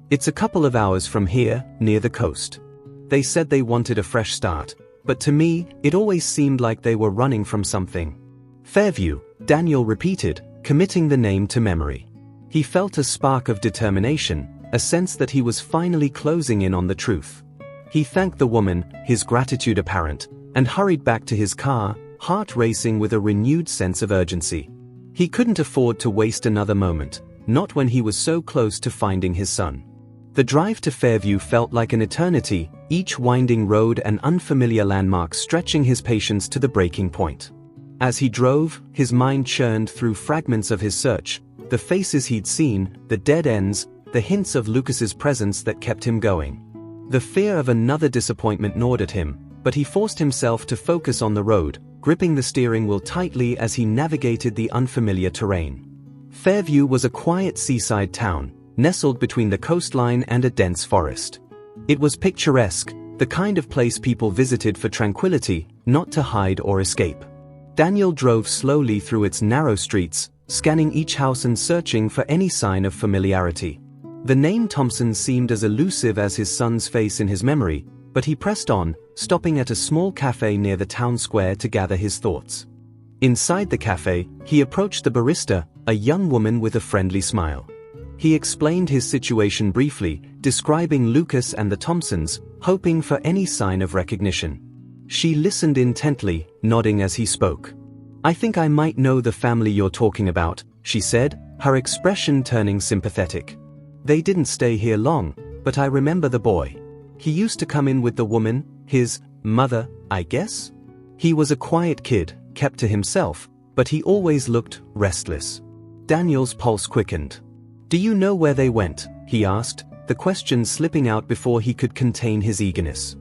It's a couple of hours from here, near the coast. They said they wanted a fresh start, but to me, it always seemed like they were running from something." "Fairview," Daniel repeated, committing the name to memory. He felt a spark of determination, a sense that he was finally closing in on the truth. He thanked the woman, his gratitude apparent, and hurried back to his car, heart racing with a renewed sense of urgency. He couldn't afford to waste another moment, not when he was so close to finding his son. The drive to Fairview felt like an eternity, each winding road and unfamiliar landmark stretching his patience to the breaking point. As he drove, his mind churned through fragments of his search, the faces he'd seen, the dead ends, the hints of Lucas's presence that kept him going. The fear of another disappointment gnawed at him, but he forced himself to focus on the road, gripping the steering wheel tightly as he navigated the unfamiliar terrain. Fairview was a quiet seaside town, nestled between the coastline and a dense forest. It was picturesque, the kind of place people visited for tranquility, not to hide or escape. Daniel drove slowly through its narrow streets, scanning each house and searching for any sign of familiarity. The name Thompson seemed as elusive as his son's face in his memory, but he pressed on, stopping at a small cafe near the town square to gather his thoughts. Inside the cafe, he approached the barista, a young woman with a friendly smile. He explained his situation briefly, describing Lucas and the Thompsons, hoping for any sign of recognition. She listened intently, nodding as he spoke. "I think I might know the family you're talking about," she said, her expression turning sympathetic. "They didn't stay here long, but I remember the boy. He used to come in with the woman, his mother, I guess? He was a quiet kid, kept to himself, but he always looked restless." Daniel's pulse quickened. "Do you know where they went?" he asked, the question slipping out before he could contain his eagerness.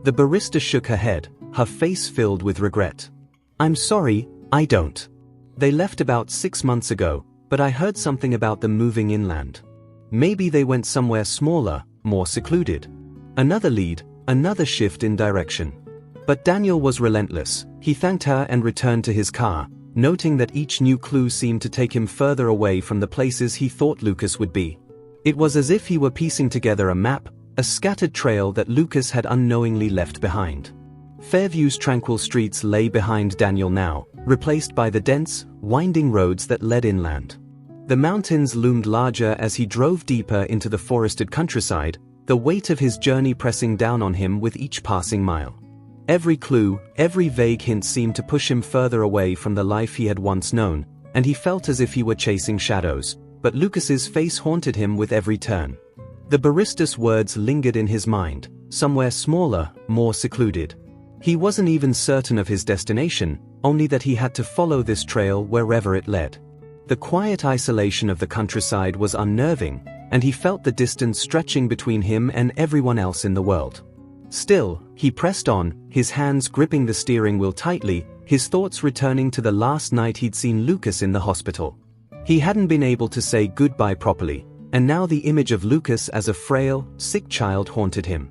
The barista shook her head, her face filled with regret. "I'm sorry, I don't. They left about 6 months ago, but I heard something about them moving inland. Maybe they went somewhere smaller, more secluded." Another lead, another shift in direction. But Daniel was relentless. He thanked her and returned to his car, noting that each new clue seemed to take him further away from the places he thought Lucas would be. It was as if he were piecing together a map, a scattered trail that Lucas had unknowingly left behind. Fairview's tranquil streets lay behind Daniel now, replaced by the dense, winding roads that led inland. The mountains loomed larger as he drove deeper into the forested countryside, the weight of his journey pressing down on him with each passing mile. Every clue, every vague hint seemed to push him further away from the life he had once known, and he felt as if he were chasing shadows, but Lucas's face haunted him with every turn. The barista's words lingered in his mind, somewhere smaller, more secluded. He wasn't even certain of his destination, only that he had to follow this trail wherever it led. The quiet isolation of the countryside was unnerving, and he felt the distance stretching between him and everyone else in the world. Still, he pressed on, his hands gripping the steering wheel tightly, his thoughts returning to the last night he'd seen Lucas in the hospital. He hadn't been able to say goodbye properly, and now the image of Lucas as a frail, sick child haunted him.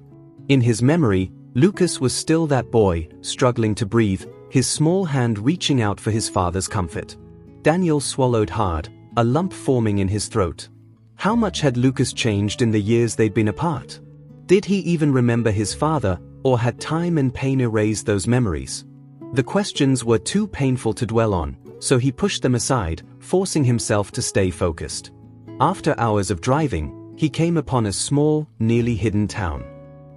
In his memory, Lucas was still that boy, struggling to breathe, his small hand reaching out for his father's comfort. Daniel swallowed hard, a lump forming in his throat. How much had Lucas changed in the years they'd been apart? Did he even remember his father, or had time and pain erased those memories? The questions were too painful to dwell on, so he pushed them aside, forcing himself to stay focused. After hours of driving, he came upon a small, nearly hidden town.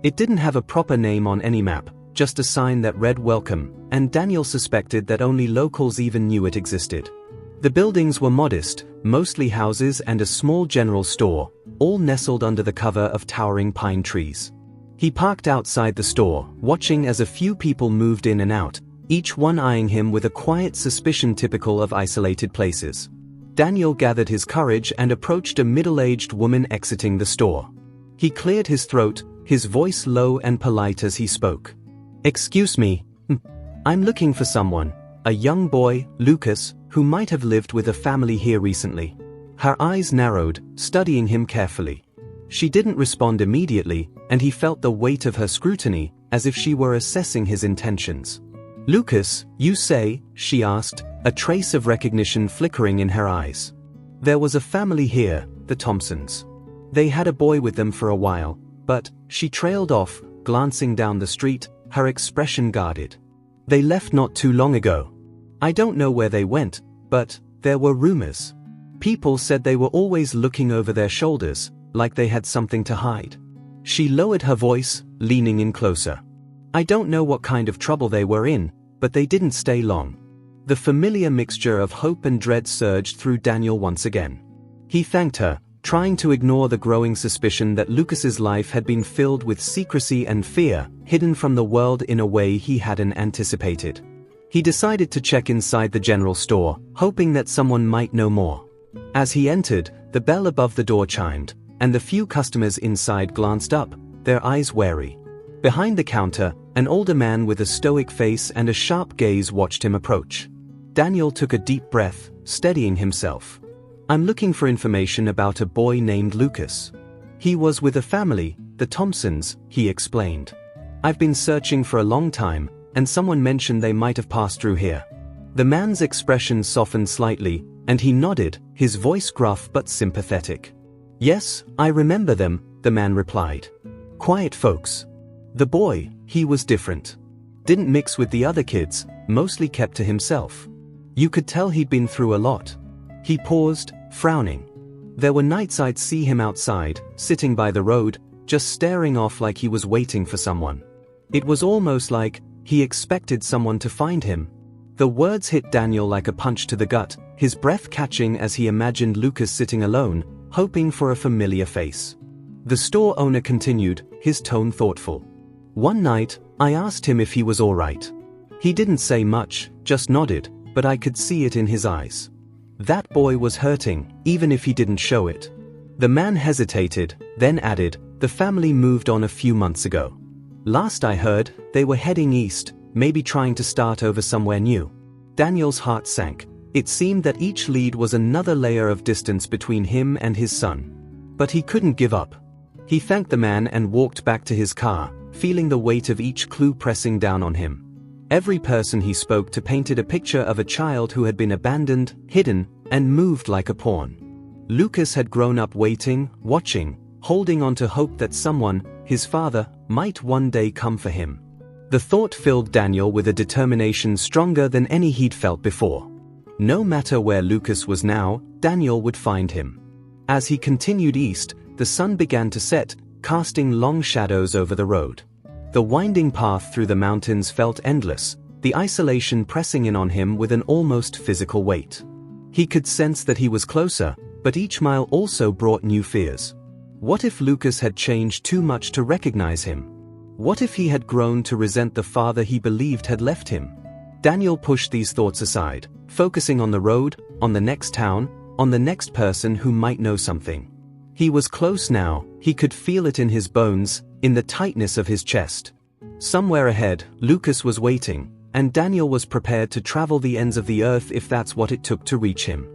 It didn't have a proper name on any map, just a sign that read "Welcome," and Daniel suspected that only locals even knew it existed. The buildings were modest, mostly houses and a small general store, all nestled under the cover of towering pine trees. He parked outside the store, watching as a few people moved in and out, each one eyeing him with a quiet suspicion typical of isolated places. Daniel gathered his courage and approached a middle-aged woman exiting the store. He cleared his throat, his voice low and polite as he spoke. "Excuse me. I'm looking for someone, a young boy, Lucas, who might have lived with a family here recently." Her eyes narrowed, studying him carefully. She didn't respond immediately, and he felt the weight of her scrutiny, as if she were assessing his intentions. "Lucas, you say?" she asked, a trace of recognition flickering in her eyes. "There was a family here, the Thompsons. They had a boy with them for a while, but," she trailed off, glancing down the street, her expression guarded. "They left not too long ago. I don't know where they went, but there were rumors. People said they were always looking over their shoulders, like they had something to hide." She lowered her voice, leaning in closer. "I don't know what kind of trouble they were in, but they didn't stay long." The familiar mixture of hope and dread surged through Daniel once again. He thanked her, trying to ignore the growing suspicion that Lucas's life had been filled with secrecy and fear, hidden from the world in a way he hadn't anticipated. He decided to check inside the general store, hoping that someone might know more. As he entered, the bell above the door chimed, and the few customers inside glanced up, their eyes wary. Behind the counter, an older man with a stoic face and a sharp gaze watched him approach. Daniel took a deep breath, steadying himself. "I'm looking for information about a boy named Lucas. He was with a family, the Thompsons," he explained. "I've been searching for a long time, and someone mentioned they might have passed through here." The man's expression softened slightly, and he nodded, his voice gruff but sympathetic. "Yes, I remember them," the man replied. "Quiet folks. The boy, he was different. Didn't mix with the other kids, mostly kept to himself. You could tell he'd been through a lot." He paused, frowning. "There were nights I'd see him outside, sitting by the road, just staring off like he was waiting for someone. It was almost like he expected someone to find him." The words hit Daniel like a punch to the gut, his breath catching as he imagined Lucas sitting alone, hoping for a familiar face. The store owner continued, his tone thoughtful. "One night, I asked him if he was all right. He didn't say much, just nodded, but I could see it in his eyes. That boy was hurting, even if he didn't show it." The man hesitated, then added, "The family moved on a few months ago. Last I heard, they were heading east, maybe trying to start over somewhere new." Daniel's heart sank. It seemed that each lead was another layer of distance between him and his son. But he couldn't give up. He thanked the man and walked back to his car, feeling the weight of each clue pressing down on him. Every person he spoke to painted a picture of a child who had been abandoned, hidden, and moved like a pawn. Lucas had grown up waiting, watching, holding on to hope that someone, his father, might one day come for him. The thought filled Daniel with a determination stronger than any he'd felt before. No matter where Lucas was now, Daniel would find him. As he continued east, the sun began to set, casting long shadows over the road. The winding path through the mountains felt endless, the isolation pressing in on him with an almost physical weight. He could sense that he was closer, but each mile also brought new fears. What if Lucas had changed too much to recognize him? What if he had grown to resent the father he believed had left him? Daniel pushed these thoughts aside, focusing on the road, on the next town, on the next person who might know something. He was close now, he could feel it in his bones, in the tightness of his chest. Somewhere ahead, Lucas was waiting, and Daniel was prepared to travel the ends of the earth if that's what it took to reach him.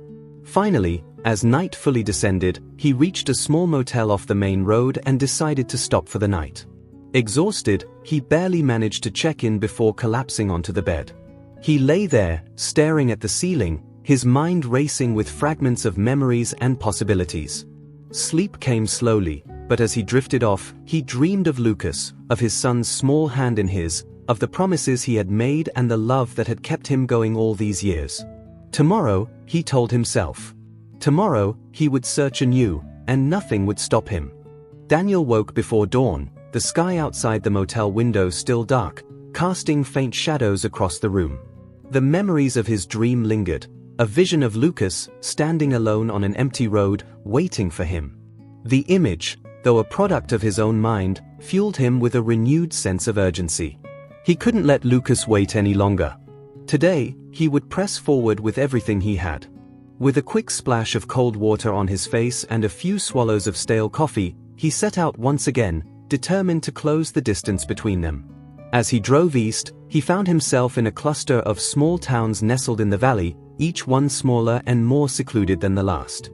Finally, as night fully descended, he reached a small motel off the main road and decided to stop for the night. Exhausted, he barely managed to check in before collapsing onto the bed. He lay there, staring at the ceiling, his mind racing with fragments of memories and possibilities. Sleep came slowly, But as he drifted off, he dreamed of Lucas, of his son's small hand in his, of the promises he had made and the love that had kept him going all these years. Tomorrow, he told himself. Tomorrow, he would search anew, and nothing would stop him. Daniel woke before dawn, the sky outside the motel window still dark, casting faint shadows across the room. The memories of his dream lingered, a vision of Lucas, standing alone on an empty road, waiting for him. The image, though a product of his own mind, fueled him with a renewed sense of urgency. He couldn't let Lucas wait any longer. Today, he would press forward with everything he had. With a quick splash of cold water on his face and a few swallows of stale coffee, he set out once again, determined to close the distance between them. As he drove east, he found himself in a cluster of small towns nestled in the valley, each one smaller and more secluded than the last.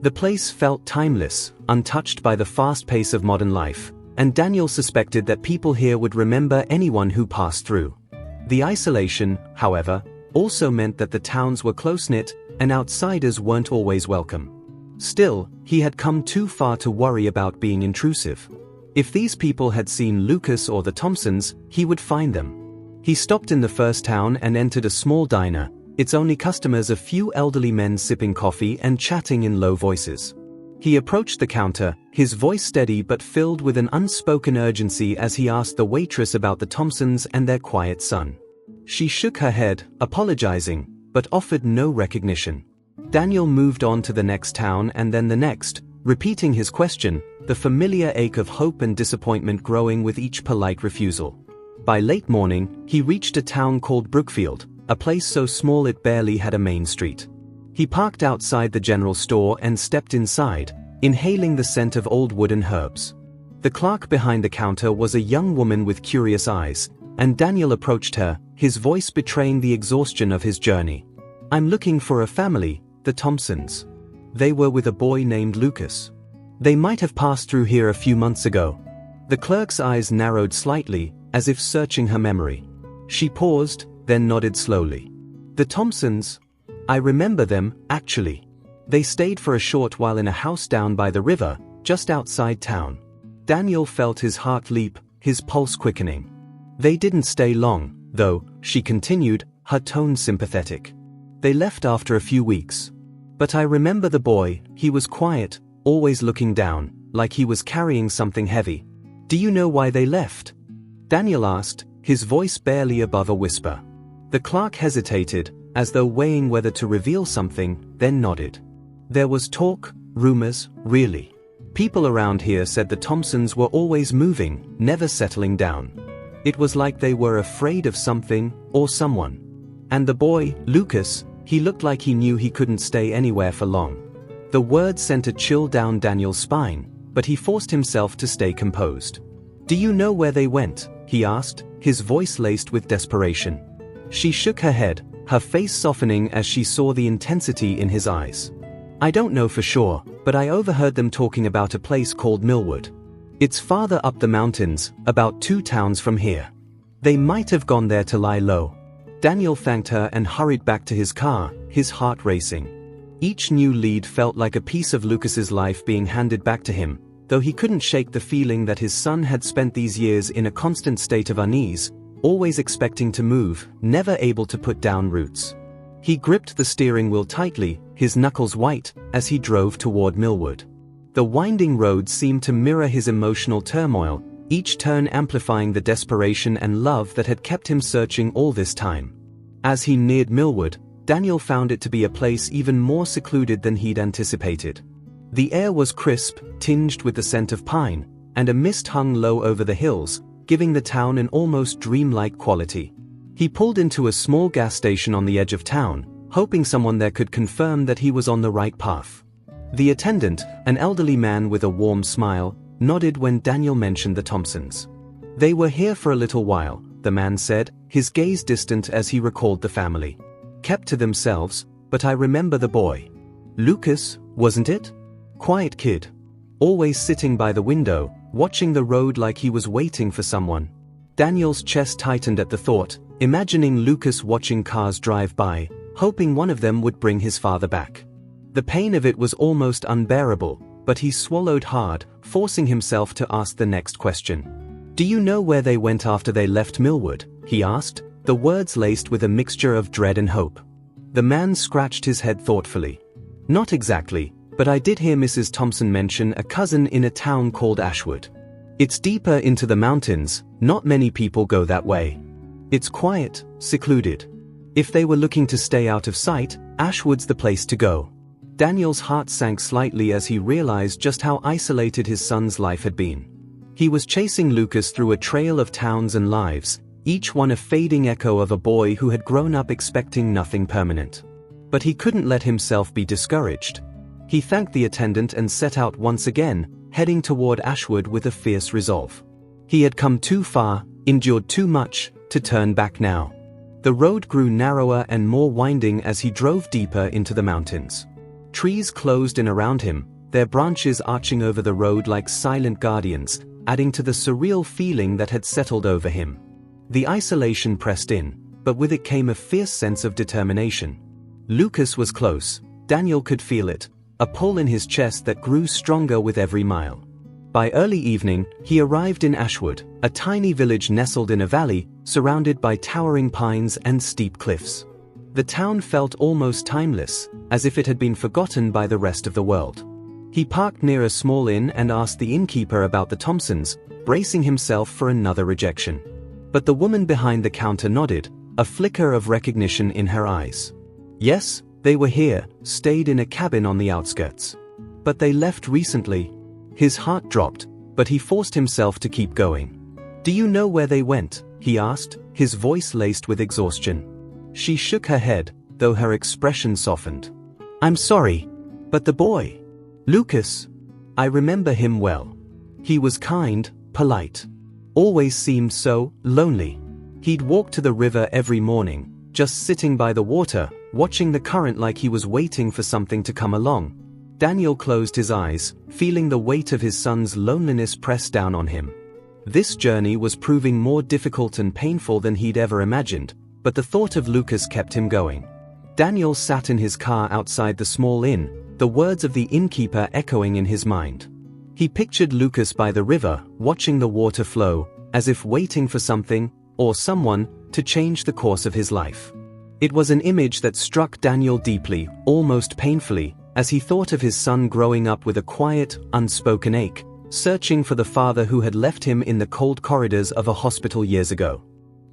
The place felt timeless, untouched by the fast pace of modern life, and Daniel suspected that people here would remember anyone who passed through. The isolation, however, also meant that the towns were close-knit, and outsiders weren't always welcome. Still, he had come too far to worry about being intrusive. If these people had seen Lucas or the Thompsons, he would find them. He stopped in the first town and entered a small diner, its only customers a few elderly men sipping coffee and chatting in low voices. He approached the counter, his voice steady but filled with an unspoken urgency as he asked the waitress about the Thompsons and their quiet son. She shook her head, apologizing, but offered no recognition. Daniel moved on to the next town and then the next, repeating his question, the familiar ache of hope and disappointment growing with each polite refusal. By late morning, he reached a town called Brookfield, a place so small it barely had a main street. He parked outside the general store and stepped inside, inhaling the scent of old wood and herbs. The clerk behind the counter was a young woman with curious eyes, and Daniel approached her, his voice betraying the exhaustion of his journey. "I'm looking for a family, the Thompsons. They were with a boy named Lucas. They might have passed through here a few months ago." The clerk's eyes narrowed slightly, as if searching her memory. She paused, then nodded slowly. "The Thompsons? I remember them, actually. They stayed for a short while in a house down by the river, just outside town." Daniel felt his heart leap, his pulse quickening. "They didn't stay long, though," she continued, her tone sympathetic. "They left after a few weeks. But I remember the boy, he was quiet, always looking down, like he was carrying something heavy. Do you know why they left?" Daniel asked, his voice barely above a whisper. The clerk hesitated, as though weighing whether to reveal something, then nodded. "There was talk, rumors, really. People around here said the Thompsons were always moving, never settling down. It was like they were afraid of something, or someone. And the boy, Lucas, he looked like he knew he couldn't stay anywhere for long." The words sent a chill down Daniel's spine, but he forced himself to stay composed. "Do you know where they went?" he asked, his voice laced with desperation. She shook her head, her face softening as she saw the intensity in his eyes. "I don't know for sure, but I overheard them talking about a place called Millwood. It's farther up the mountains, about 2 towns from here. They might have gone there to lie low." Daniel thanked her and hurried back to his car, his heart racing. Each new lead felt like a piece of Lucas's life being handed back to him, though he couldn't shake the feeling that his son had spent these years in a constant state of unease, always expecting to move, never able to put down roots. He gripped the steering wheel tightly, his knuckles white, as he drove toward Millwood. The winding road seemed to mirror his emotional turmoil, each turn amplifying the desperation and love that had kept him searching all this time. As he neared Millwood, Daniel found it to be a place even more secluded than he'd anticipated. The air was crisp, tinged with the scent of pine, and a mist hung low over the hills, giving the town an almost dreamlike quality. He pulled into a small gas station on the edge of town, hoping someone there could confirm that he was on the right path. The attendant, an elderly man with a warm smile, nodded when Daniel mentioned the Thompsons. "They were here for a little while," the man said, his gaze distant as he recalled the family. "Kept to themselves, but I remember the boy. Lucas, wasn't it? Quiet kid. Always sitting by the window, watching the road like he was waiting for someone." Daniel's chest tightened at the thought, imagining Lucas watching cars drive by, hoping one of them would bring his father back. The pain of it was almost unbearable, but he swallowed hard, forcing himself to ask the next question. "Do you know where they went after they left Millwood?" he asked, the words laced with a mixture of dread and hope. The man scratched his head thoughtfully. "Not exactly, but I did hear Mrs. Thompson mention a cousin in a town called Ashwood. It's deeper into the mountains, not many people go that way. It's quiet, secluded. If they were looking to stay out of sight, Ashwood's the place to go." Daniel's heart sank slightly as he realized just how isolated his son's life had been. He was chasing Lucas through a trail of towns and lives, each one a fading echo of a boy who had grown up expecting nothing permanent. But he couldn't let himself be discouraged. He thanked the attendant and set out once again, heading toward Ashwood with a fierce resolve. He had come too far, endured too much, to turn back now. The road grew narrower and more winding as he drove deeper into the mountains. Trees closed in around him, their branches arching over the road like silent guardians, adding to the surreal feeling that had settled over him. The isolation pressed in, but with it came a fierce sense of determination. Lucas was close, Daniel could feel it, a pull in his chest that grew stronger with every mile. By early evening, he arrived in Ashwood, a tiny village nestled in a valley, surrounded by towering pines and steep cliffs. The town felt almost timeless, as if it had been forgotten by the rest of the world. He parked near a small inn and asked the innkeeper about the Thompsons, bracing himself for another rejection. But the woman behind the counter nodded, a flicker of recognition in her eyes. Yes, they were here, stayed in a cabin on the outskirts. But they left recently. His heart dropped, but he forced himself to keep going. "Do you know where they went?" he asked, his voice laced with exhaustion. She shook her head, though her expression softened. "I'm sorry. But the boy? Lucas? I remember him well. He was kind, polite. Always seemed so lonely. He'd walk to the river every morning, just sitting by the water, watching the current like he was waiting for something to come along." Daniel closed his eyes, feeling the weight of his son's loneliness press down on him. This journey was proving more difficult and painful than he'd ever imagined, but the thought of Lucas kept him going. Daniel sat in his car outside the small inn, the words of the innkeeper echoing in his mind. He pictured Lucas by the river, watching the water flow, as if waiting for something, or someone, to change the course of his life. It was an image that struck Daniel deeply, almost painfully, as he thought of his son growing up with a quiet, unspoken ache, searching for the father who had left him in the cold corridors of a hospital years ago.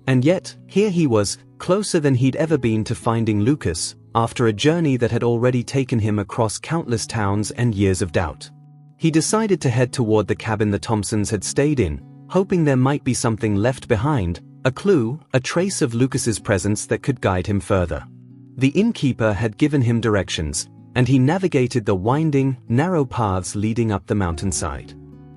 And yet, here he was, closer than he'd ever been to finding Lucas, after a journey that had already taken him across countless towns and years of doubt. He decided to head toward the cabin the Thompsons had stayed in, hoping there might be something left behind, a clue, a trace of Lucas's presence that could guide him further. The innkeeper had given him directions, and he navigated the winding, narrow paths leading up the mountainside.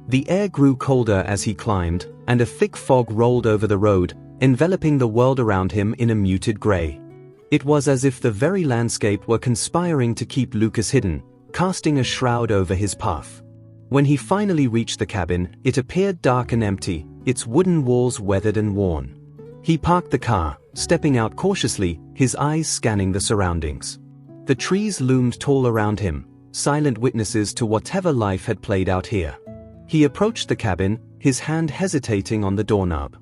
The air grew colder as he climbed, and a thick fog rolled over the road, enveloping the world around him in a muted gray. It was as if the very landscape were conspiring to keep Lucas hidden, casting a shroud over his path. When he finally reached the cabin, it appeared dark and empty, its wooden walls weathered and worn. He parked the car, stepping out cautiously, his eyes scanning the surroundings. The trees loomed tall around him, silent witnesses to whatever life had played out here. He approached the cabin, his hand hesitating on the doorknob.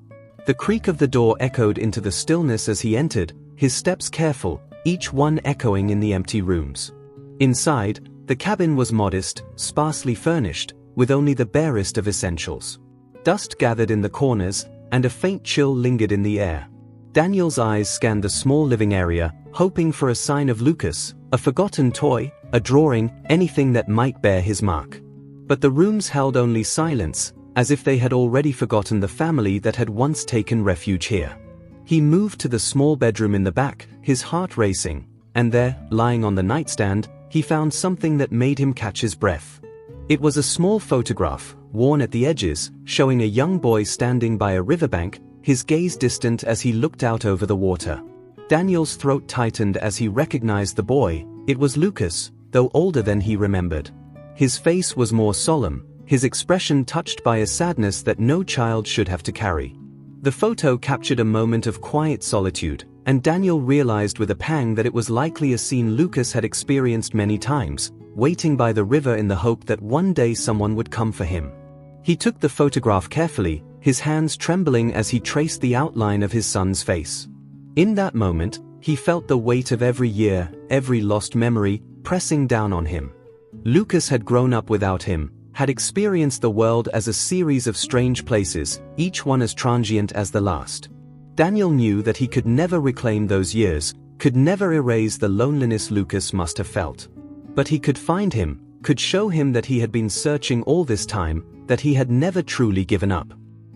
The creak of the door echoed into the stillness as he entered, his steps careful, each one echoing in the empty rooms. Inside, the cabin was modest, sparsely furnished, with only the barest of essentials. Dust gathered in the corners, and a faint chill lingered in the air. Daniel's eyes scanned the small living area, hoping for a sign of Lucas, a forgotten toy, a drawing, anything that might bear his mark. But the rooms held only silence, as if they had already forgotten the family that had once taken refuge here. He moved to the small bedroom in the back, his heart racing, and there, lying on the nightstand, he found something that made him catch his breath. It was a small photograph, worn at the edges, showing a young boy standing by a riverbank, his gaze distant as he looked out over the water. Daniel's throat tightened as he recognized the boy. It was Lucas, though older than he remembered. His face was more solemn, his expression touched by a sadness that no child should have to carry. The photo captured a moment of quiet solitude, and Daniel realized with a pang that it was likely a scene Lucas had experienced many times, waiting by the river in the hope that one day someone would come for him. He took the photograph carefully, his hands trembling as he traced the outline of his son's face. In that moment, he felt the weight of every year, every lost memory, pressing down on him. Lucas had grown up without him, had experienced the world as a series of strange places, each one as transient as the last. Daniel knew that he could never reclaim those years, could never erase the loneliness Lucas must have felt. But he could find him, could show him that he had been searching all this time, that he had never truly given up.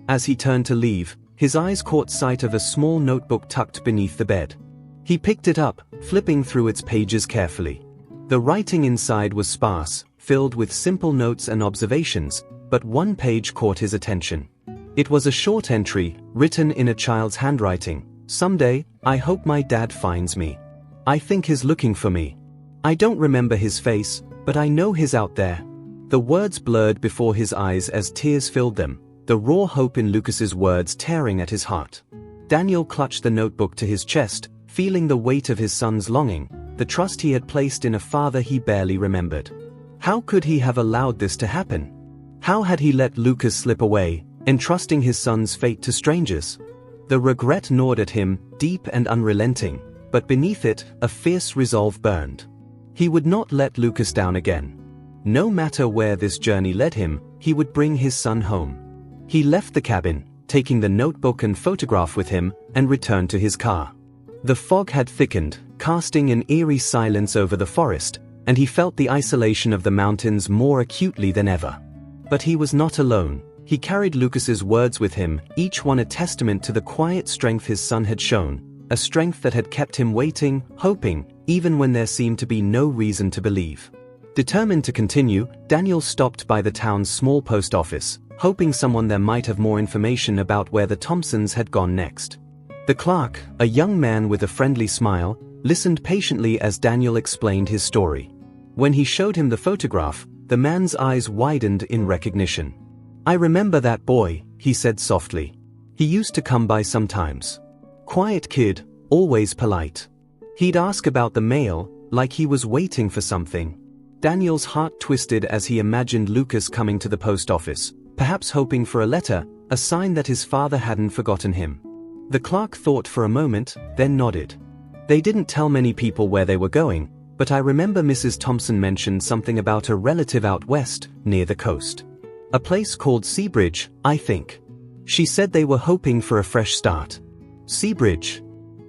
As he turned to leave, his eyes caught sight of a small notebook tucked beneath the bed. He picked it up, flipping through its pages carefully. The writing inside was sparse, filled with simple notes and observations, but one page caught his attention. It was a short entry, written in a child's handwriting. "Someday, I hope my dad finds me. I think he's looking for me. I don't remember his face, but I know he's out there." The words blurred before his eyes as tears filled them, the raw hope in Lucas's words tearing at his heart. Daniel clutched the notebook to his chest, feeling the weight of his son's longing, the trust he had placed in a father he barely remembered. How could he have allowed this to happen? How had he let Lucas slip away, entrusting his son's fate to strangers? The regret gnawed at him, deep and unrelenting, but beneath it, a fierce resolve burned. He would not let Lucas down again. No matter where this journey led him, he would bring his son home. He left the cabin, taking the notebook and photograph with him, and returned to his car. The fog had thickened, casting an eerie silence over the forest, and he felt the isolation of the mountains more acutely than ever. But he was not alone. He carried Lucas's words with him, each one a testament to the quiet strength his son had shown, a strength that had kept him waiting, hoping, even when there seemed to be no reason to believe. Determined to continue, Daniel stopped by the town's small post office, hoping someone there might have more information about where the Thompsons had gone next. The clerk, a young man with a friendly smile, listened patiently as Daniel explained his story. When he showed him the photograph, the man's eyes widened in recognition. "I remember that boy," he said softly. "He used to come by sometimes. Quiet kid, always polite. He'd ask about the mail, like he was waiting for something." Daniel's heart twisted as he imagined Lucas coming to the post office, perhaps hoping for a letter, a sign that his father hadn't forgotten him. The clerk thought for a moment, then nodded. "They didn't tell many people where they were going, but I remember Mrs. Thompson mentioned something about a relative out west, near the coast. A place called Seabridge, I think. She said they were hoping for a fresh start." Seabridge.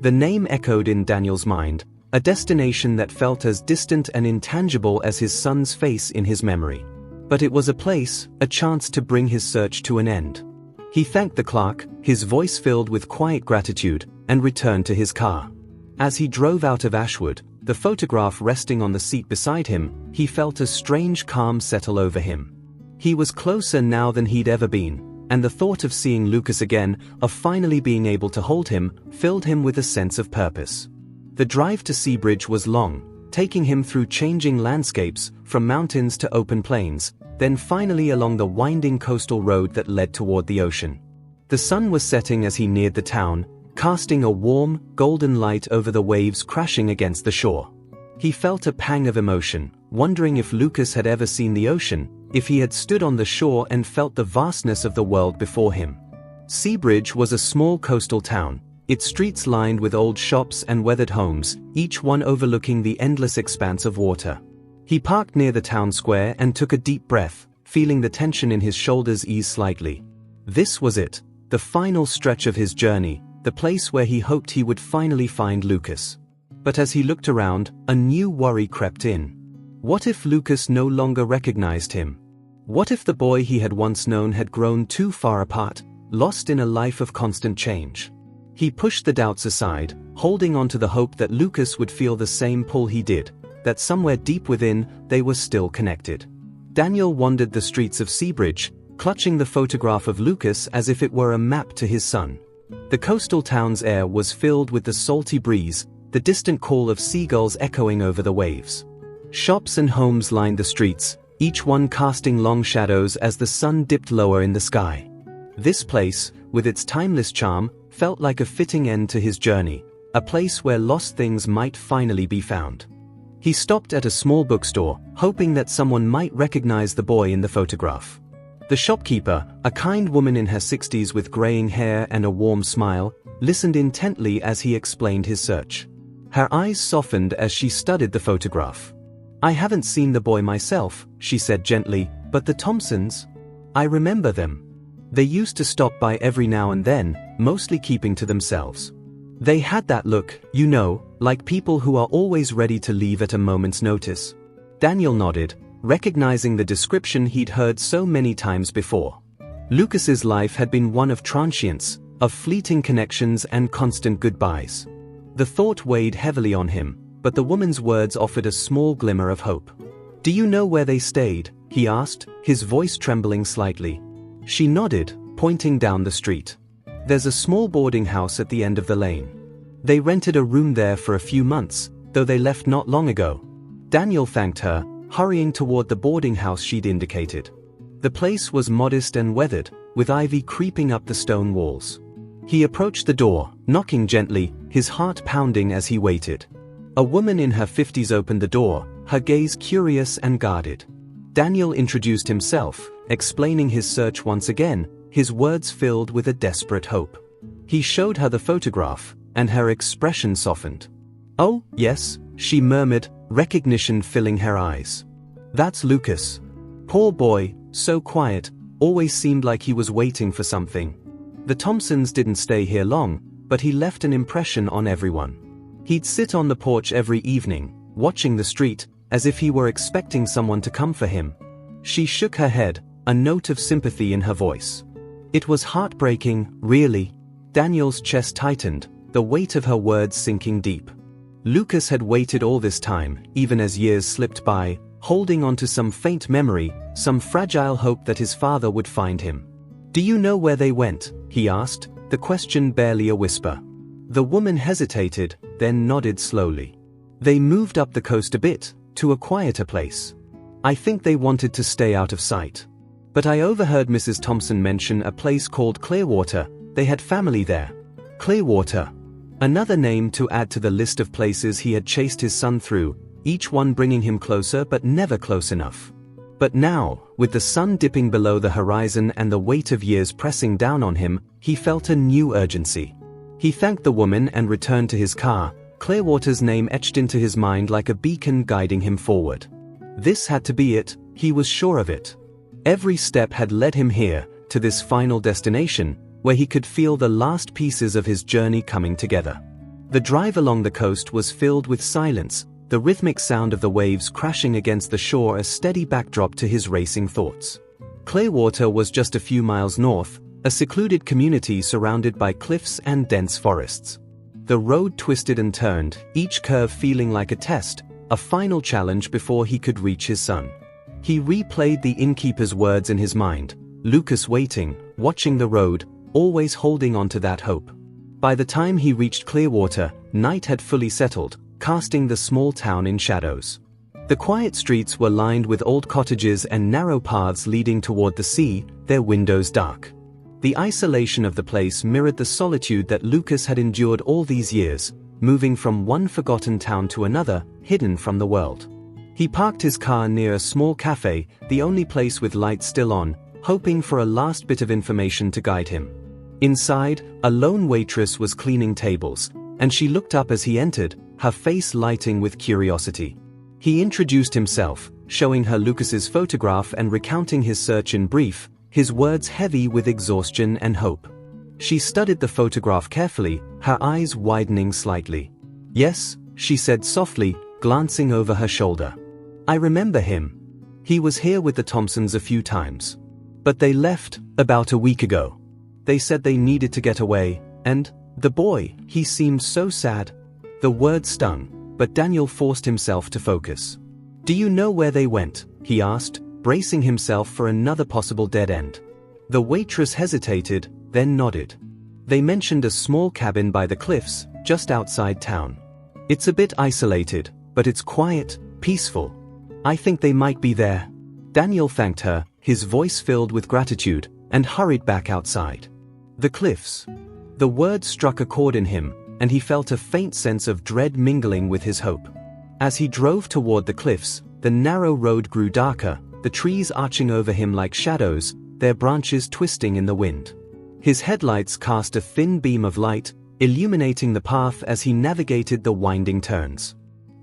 The name echoed in Daniel's mind, a destination that felt as distant and intangible as his son's face in his memory. But it was a place, a chance to bring his search to an end. He thanked the clerk, his voice filled with quiet gratitude, and returned to his car. As he drove out of Ashwood, the photograph resting on the seat beside him, he felt a strange calm settle over him. He was closer now than he'd ever been, and the thought of seeing Lucas again, of finally being able to hold him, filled him with a sense of purpose. The drive to Seabridge was long, taking him through changing landscapes, from mountains to open plains, then finally along the winding coastal road that led toward the ocean. The sun was setting as he neared the town, casting a warm, golden light over the waves crashing against the shore. He felt a pang of emotion, wondering if Lucas had ever seen the ocean, if he had stood on the shore and felt the vastness of the world before him. Seabridge was a small coastal town, its streets lined with old shops and weathered homes, each one overlooking the endless expanse of water. He parked near the town square and took a deep breath, feeling the tension in his shoulders ease slightly. This was it, the final stretch of his journey, the place where he hoped he would finally find Lucas. But as he looked around, a new worry crept in. What if Lucas no longer recognized him? What if the boy he had once known had grown too far apart, lost in a life of constant change? He pushed the doubts aside, holding on to the hope that Lucas would feel the same pull he did, that somewhere deep within, they were still connected. Daniel wandered the streets of Seabridge, clutching the photograph of Lucas as if it were a map to his son. The coastal town's air was filled with the salty breeze, the distant call of seagulls echoing over the waves. Shops and homes lined the streets, each one casting long shadows as the sun dipped lower in the sky. This place, with its timeless charm, felt like a fitting end to his journey, a place where lost things might finally be found. He stopped at a small bookstore, hoping that someone might recognize the boy in the photograph. The shopkeeper, a kind woman in her 60s with graying hair and a warm smile, listened intently as he explained his search. Her eyes softened as she studied the photograph. "I haven't seen the boy myself," she said gently, "but the Thompsons? I remember them. They used to stop by every now and then, mostly keeping to themselves. They had that look, you know, like people who are always ready to leave at a moment's notice." Daniel nodded, recognizing the description he'd heard so many times before. Lucas's life had been one of transience, of fleeting connections and constant goodbyes. The thought weighed heavily on him, but the woman's words offered a small glimmer of hope. "Do you know where they stayed?" he asked, his voice trembling slightly. She nodded, pointing down the street. "There's a small boarding house at the end of the lane. They rented a room there for a few months, though they left not long ago." Daniel thanked her, hurrying toward the boarding house she'd indicated. The place was modest and weathered, with ivy creeping up the stone walls. He approached the door, knocking gently, his heart pounding as he waited. A woman in her 50s opened the door, her gaze curious and guarded. Daniel introduced himself, explaining his search once again, his words filled with a desperate hope. He showed her the photograph, and her expression softened. "Oh, yes," she murmured, recognition filling her eyes. "That's Lucas. Poor boy, so quiet, always seemed like he was waiting for something. The Thompsons didn't stay here long, but he left an impression on everyone. He'd sit on the porch every evening, watching the street, as if he were expecting someone to come for him." She shook her head, a note of sympathy in her voice. "It was heartbreaking, really." Daniel's chest tightened, the weight of her words sinking deep. Lucas had waited all this time, even as years slipped by, holding on to some faint memory, some fragile hope that his father would find him. "Do you know where they went?" he asked, the question barely a whisper. The woman hesitated, then nodded slowly. "They moved up the coast a bit, to a quieter place. I think they wanted to stay out of sight. But I overheard Mrs. Thompson mention a place called Clearwater. They had family there." Clearwater. Another name to add to the list of places he had chased his son through, each one bringing him closer but never close enough. But now, with the sun dipping below the horizon and the weight of years pressing down on him, he felt a new urgency. He thanked the woman and returned to his car, Clearwater's name etched into his mind like a beacon guiding him forward. This had to be it, he was sure of it. Every step had led him here, to this final destination, where he could feel the last pieces of his journey coming together. The drive along the coast was filled with silence, the rhythmic sound of the waves crashing against the shore a steady backdrop to his racing thoughts. Clearwater was just a few miles north, a secluded community surrounded by cliffs and dense forests. The road twisted and turned, each curve feeling like a test, a final challenge before he could reach his son. He replayed the innkeeper's words in his mind, Lucas waiting, watching the road, always holding on to that hope. By the time he reached Clearwater, night had fully settled, casting the small town in shadows. The quiet streets were lined with old cottages and narrow paths leading toward the sea, their windows dark. The isolation of the place mirrored the solitude that Lucas had endured all these years, moving from one forgotten town to another, hidden from the world. He parked his car near a small cafe, the only place with lights still on, hoping for a last bit of information to guide him. Inside, a lone waitress was cleaning tables, and she looked up as he entered, her face lighting with curiosity. He introduced himself, showing her Lucas's photograph and recounting his search in brief, his words heavy with exhaustion and hope. She studied the photograph carefully, her eyes widening slightly. "Yes," she said softly, glancing over her shoulder. "I remember him. He was here with the Thompsons a few times. But they left, about a week ago. They said they needed to get away, and, the boy, he seemed so sad." The word stung, but Daniel forced himself to focus. "Do you know where they went?" he asked, bracing himself for another possible dead end. The waitress hesitated, then nodded. "They mentioned a small cabin by the cliffs, just outside town. It's a bit isolated, but it's quiet, peaceful. I think they might be there." Daniel thanked her, his voice filled with gratitude, and hurried back outside. The cliffs. The word struck a chord in him, and he felt a faint sense of dread mingling with his hope. As he drove toward the cliffs, the narrow road grew darker, the trees arching over him like shadows, their branches twisting in the wind. His headlights cast a thin beam of light, illuminating the path as he navigated the winding turns.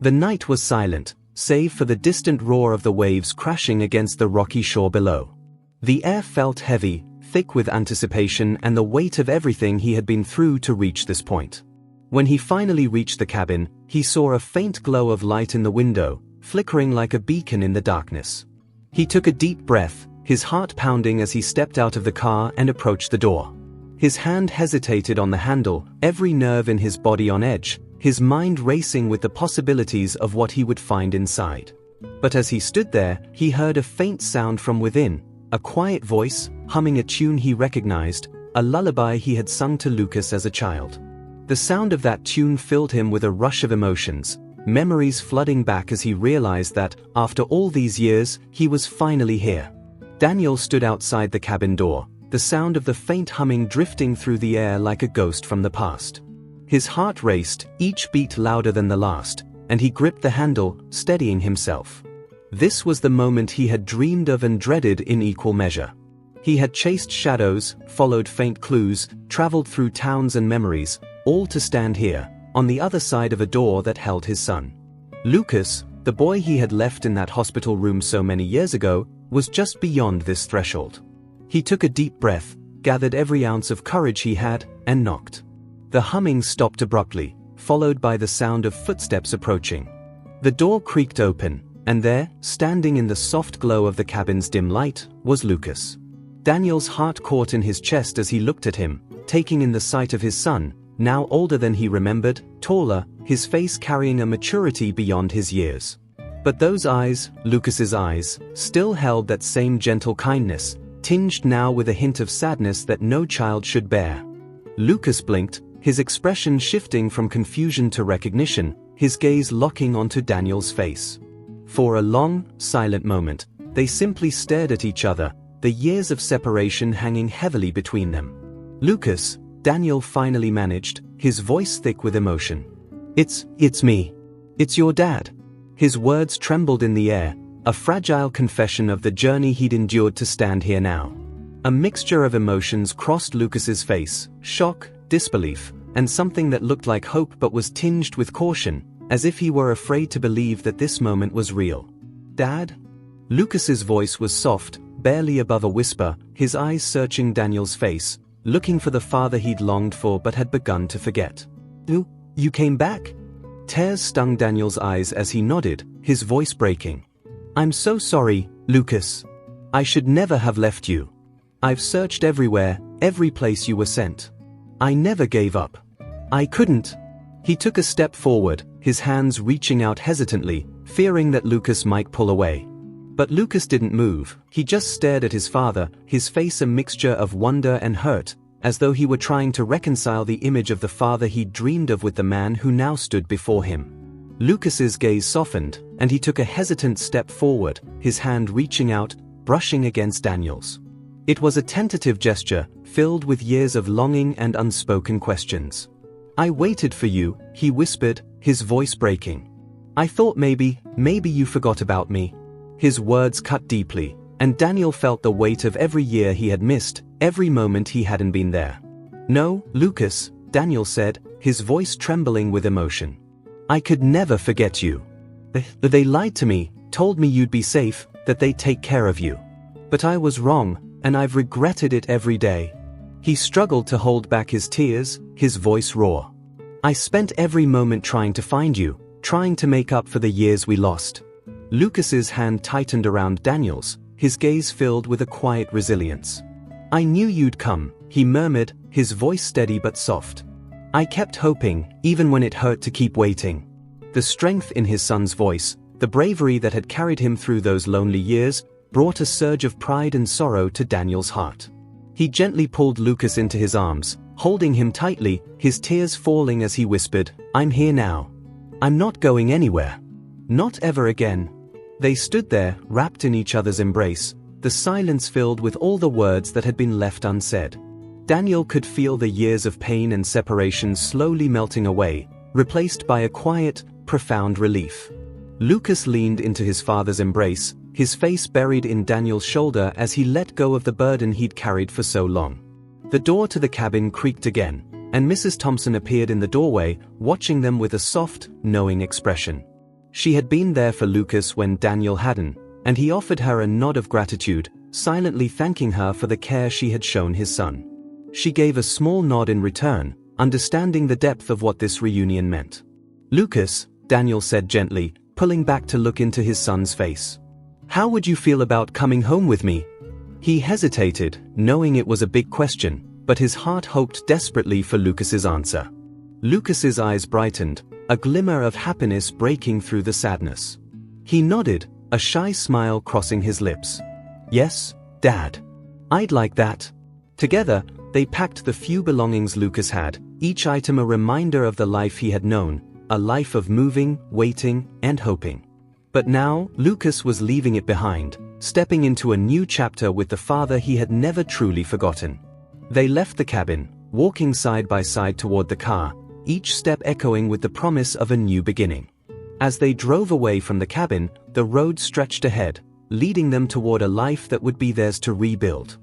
The night was silent, save for the distant roar of the waves crashing against the rocky shore below. The air felt heavy, thick with anticipation and the weight of everything he had been through to reach this point. When he finally reached the cabin, he saw a faint glow of light in the window, flickering like a beacon in the darkness. He took a deep breath, his heart pounding as he stepped out of the car and approached the door. His hand hesitated on the handle, every nerve in his body on edge, his mind racing with the possibilities of what he would find inside. But as he stood there, he heard a faint sound from within, a quiet voice, humming a tune he recognized, a lullaby he had sung to Lucas as a child. The sound of that tune filled him with a rush of emotions, memories flooding back as he realized that, after all these years, he was finally here. Daniel stood outside the cabin door, the sound of the faint humming drifting through the air like a ghost from the past. His heart raced, each beat louder than the last, and he gripped the handle, steadying himself. This was the moment he had dreamed of and dreaded in equal measure. He had chased shadows, followed faint clues, traveled through towns and memories, all to stand here, on the other side of a door that held his son. Lucas, the boy he had left in that hospital room so many years ago, was just beyond this threshold. He took a deep breath, gathered every ounce of courage he had, and knocked. The humming stopped abruptly, followed by the sound of footsteps approaching. The door creaked open, and there, standing in the soft glow of the cabin's dim light, was Lucas. Daniel's heart caught in his chest as he looked at him, taking in the sight of his son, now older than he remembered, taller, his face carrying a maturity beyond his years. But those eyes, Lucas's eyes, still held that same gentle kindness, tinged now with a hint of sadness that no child should bear. Lucas blinked, his expression shifting from confusion to recognition, his gaze locking onto Daniel's face. For a long, silent moment, they simply stared at each other, the years of separation hanging heavily between them. "Lucas," Daniel finally managed, his voice thick with emotion. It's me. It's your dad." His words trembled in the air, a fragile confession of the journey he'd endured to stand here now. A mixture of emotions crossed Lucas's face, shock, disbelief, and something that looked like hope but was tinged with caution, as if he were afraid to believe that this moment was real. "Dad?" Lucas's voice was soft, barely above a whisper, his eyes searching Daniel's face, looking for the father he'd longed for but had begun to forget. You came back?" Tears stung Daniel's eyes as he nodded, his voice breaking. "I'm so sorry, Lucas. I should never have left you. I've searched everywhere, every place you were sent. I never gave up. I couldn't." He took a step forward, his hands reaching out hesitantly, fearing that Lucas might pull away. But Lucas didn't move, he just stared at his father, his face a mixture of wonder and hurt, as though he were trying to reconcile the image of the father he'd dreamed of with the man who now stood before him. Lucas's gaze softened, and he took a hesitant step forward, his hand reaching out, brushing against Daniel's. It was a tentative gesture, filled with years of longing and unspoken questions. "I waited for you," he whispered, his voice breaking. "I thought maybe you forgot about me." His words cut deeply, and Daniel felt the weight of every year he had missed, every moment he hadn't been there. "No, Lucas," Daniel said, his voice trembling with emotion. "I could never forget you. They lied to me, told me you'd be safe, that they'd take care of you. But I was wrong, and I've regretted it every day." He struggled to hold back his tears, his voice raw. "I spent every moment trying to find you, trying to make up for the years we lost." Lucas's hand tightened around Daniel's, his gaze filled with a quiet resilience. "I knew you'd come," he murmured, his voice steady but soft. "I kept hoping, even when it hurt to keep waiting." The strength in his son's voice, the bravery that had carried him through those lonely years, brought a surge of pride and sorrow to Daniel's heart. He gently pulled Lucas into his arms, holding him tightly, his tears falling as he whispered, "I'm here now. I'm not going anywhere. Not ever again." They stood there, wrapped in each other's embrace, the silence filled with all the words that had been left unsaid. Daniel could feel the years of pain and separation slowly melting away, replaced by a quiet, profound relief. Lucas leaned into his father's embrace, his face buried in Daniel's shoulder as he let go of the burden he'd carried for so long. The door to the cabin creaked again, and Mrs. Thompson appeared in the doorway, watching them with a soft, knowing expression. She had been there for Lucas when Daniel hadn't, and he offered her a nod of gratitude, silently thanking her for the care she had shown his son. She gave a small nod in return, understanding the depth of what this reunion meant. "Lucas," Daniel said gently, pulling back to look into his son's face. "How would you feel about coming home with me?" He hesitated, knowing it was a big question, but his heart hoped desperately for Lucas's answer. Lucas's eyes brightened, a glimmer of happiness breaking through the sadness. He nodded, a shy smile crossing his lips. "Yes, Dad. I'd like that." Together, they packed the few belongings Lucas had, each item a reminder of the life he had known, a life of moving, waiting, and hoping. But now, Lucas was leaving it behind, stepping into a new chapter with the father he had never truly forgotten. They left the cabin, walking side by side toward the car, each step echoing with the promise of a new beginning. As they drove away from the cabin, the road stretched ahead, leading them toward a life that would be theirs to rebuild.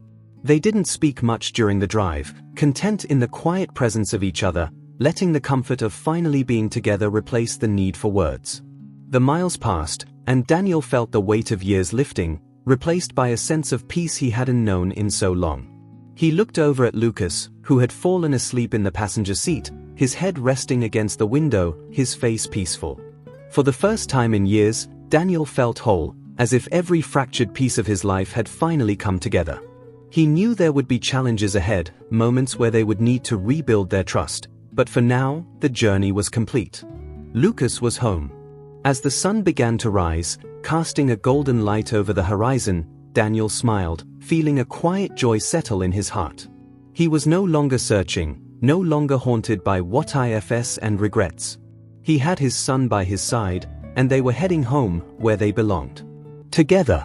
They didn't speak much during the drive, content in the quiet presence of each other, letting the comfort of finally being together replace the need for words. The miles passed, and Daniel felt the weight of years lifting, replaced by a sense of peace he hadn't known in so long. He looked over at Lucas, who had fallen asleep in the passenger seat, his head resting against the window, his face peaceful. For the first time in years, Daniel felt whole, as if every fractured piece of his life had finally come together. He knew there would be challenges ahead, moments where they would need to rebuild their trust, but for now, the journey was complete. Lucas was home. As the sun began to rise, casting a golden light over the horizon, Daniel smiled, feeling a quiet joy settle in his heart. He was no longer searching, no longer haunted by what ifs and regrets. He had his son by his side, and they were heading home, where they belonged. Together.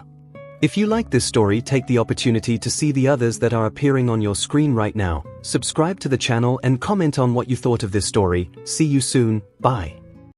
If you like this story, take the opportunity to see the others that are appearing on your screen right now. Subscribe to the channel and comment on what you thought of this story. See you soon. Bye.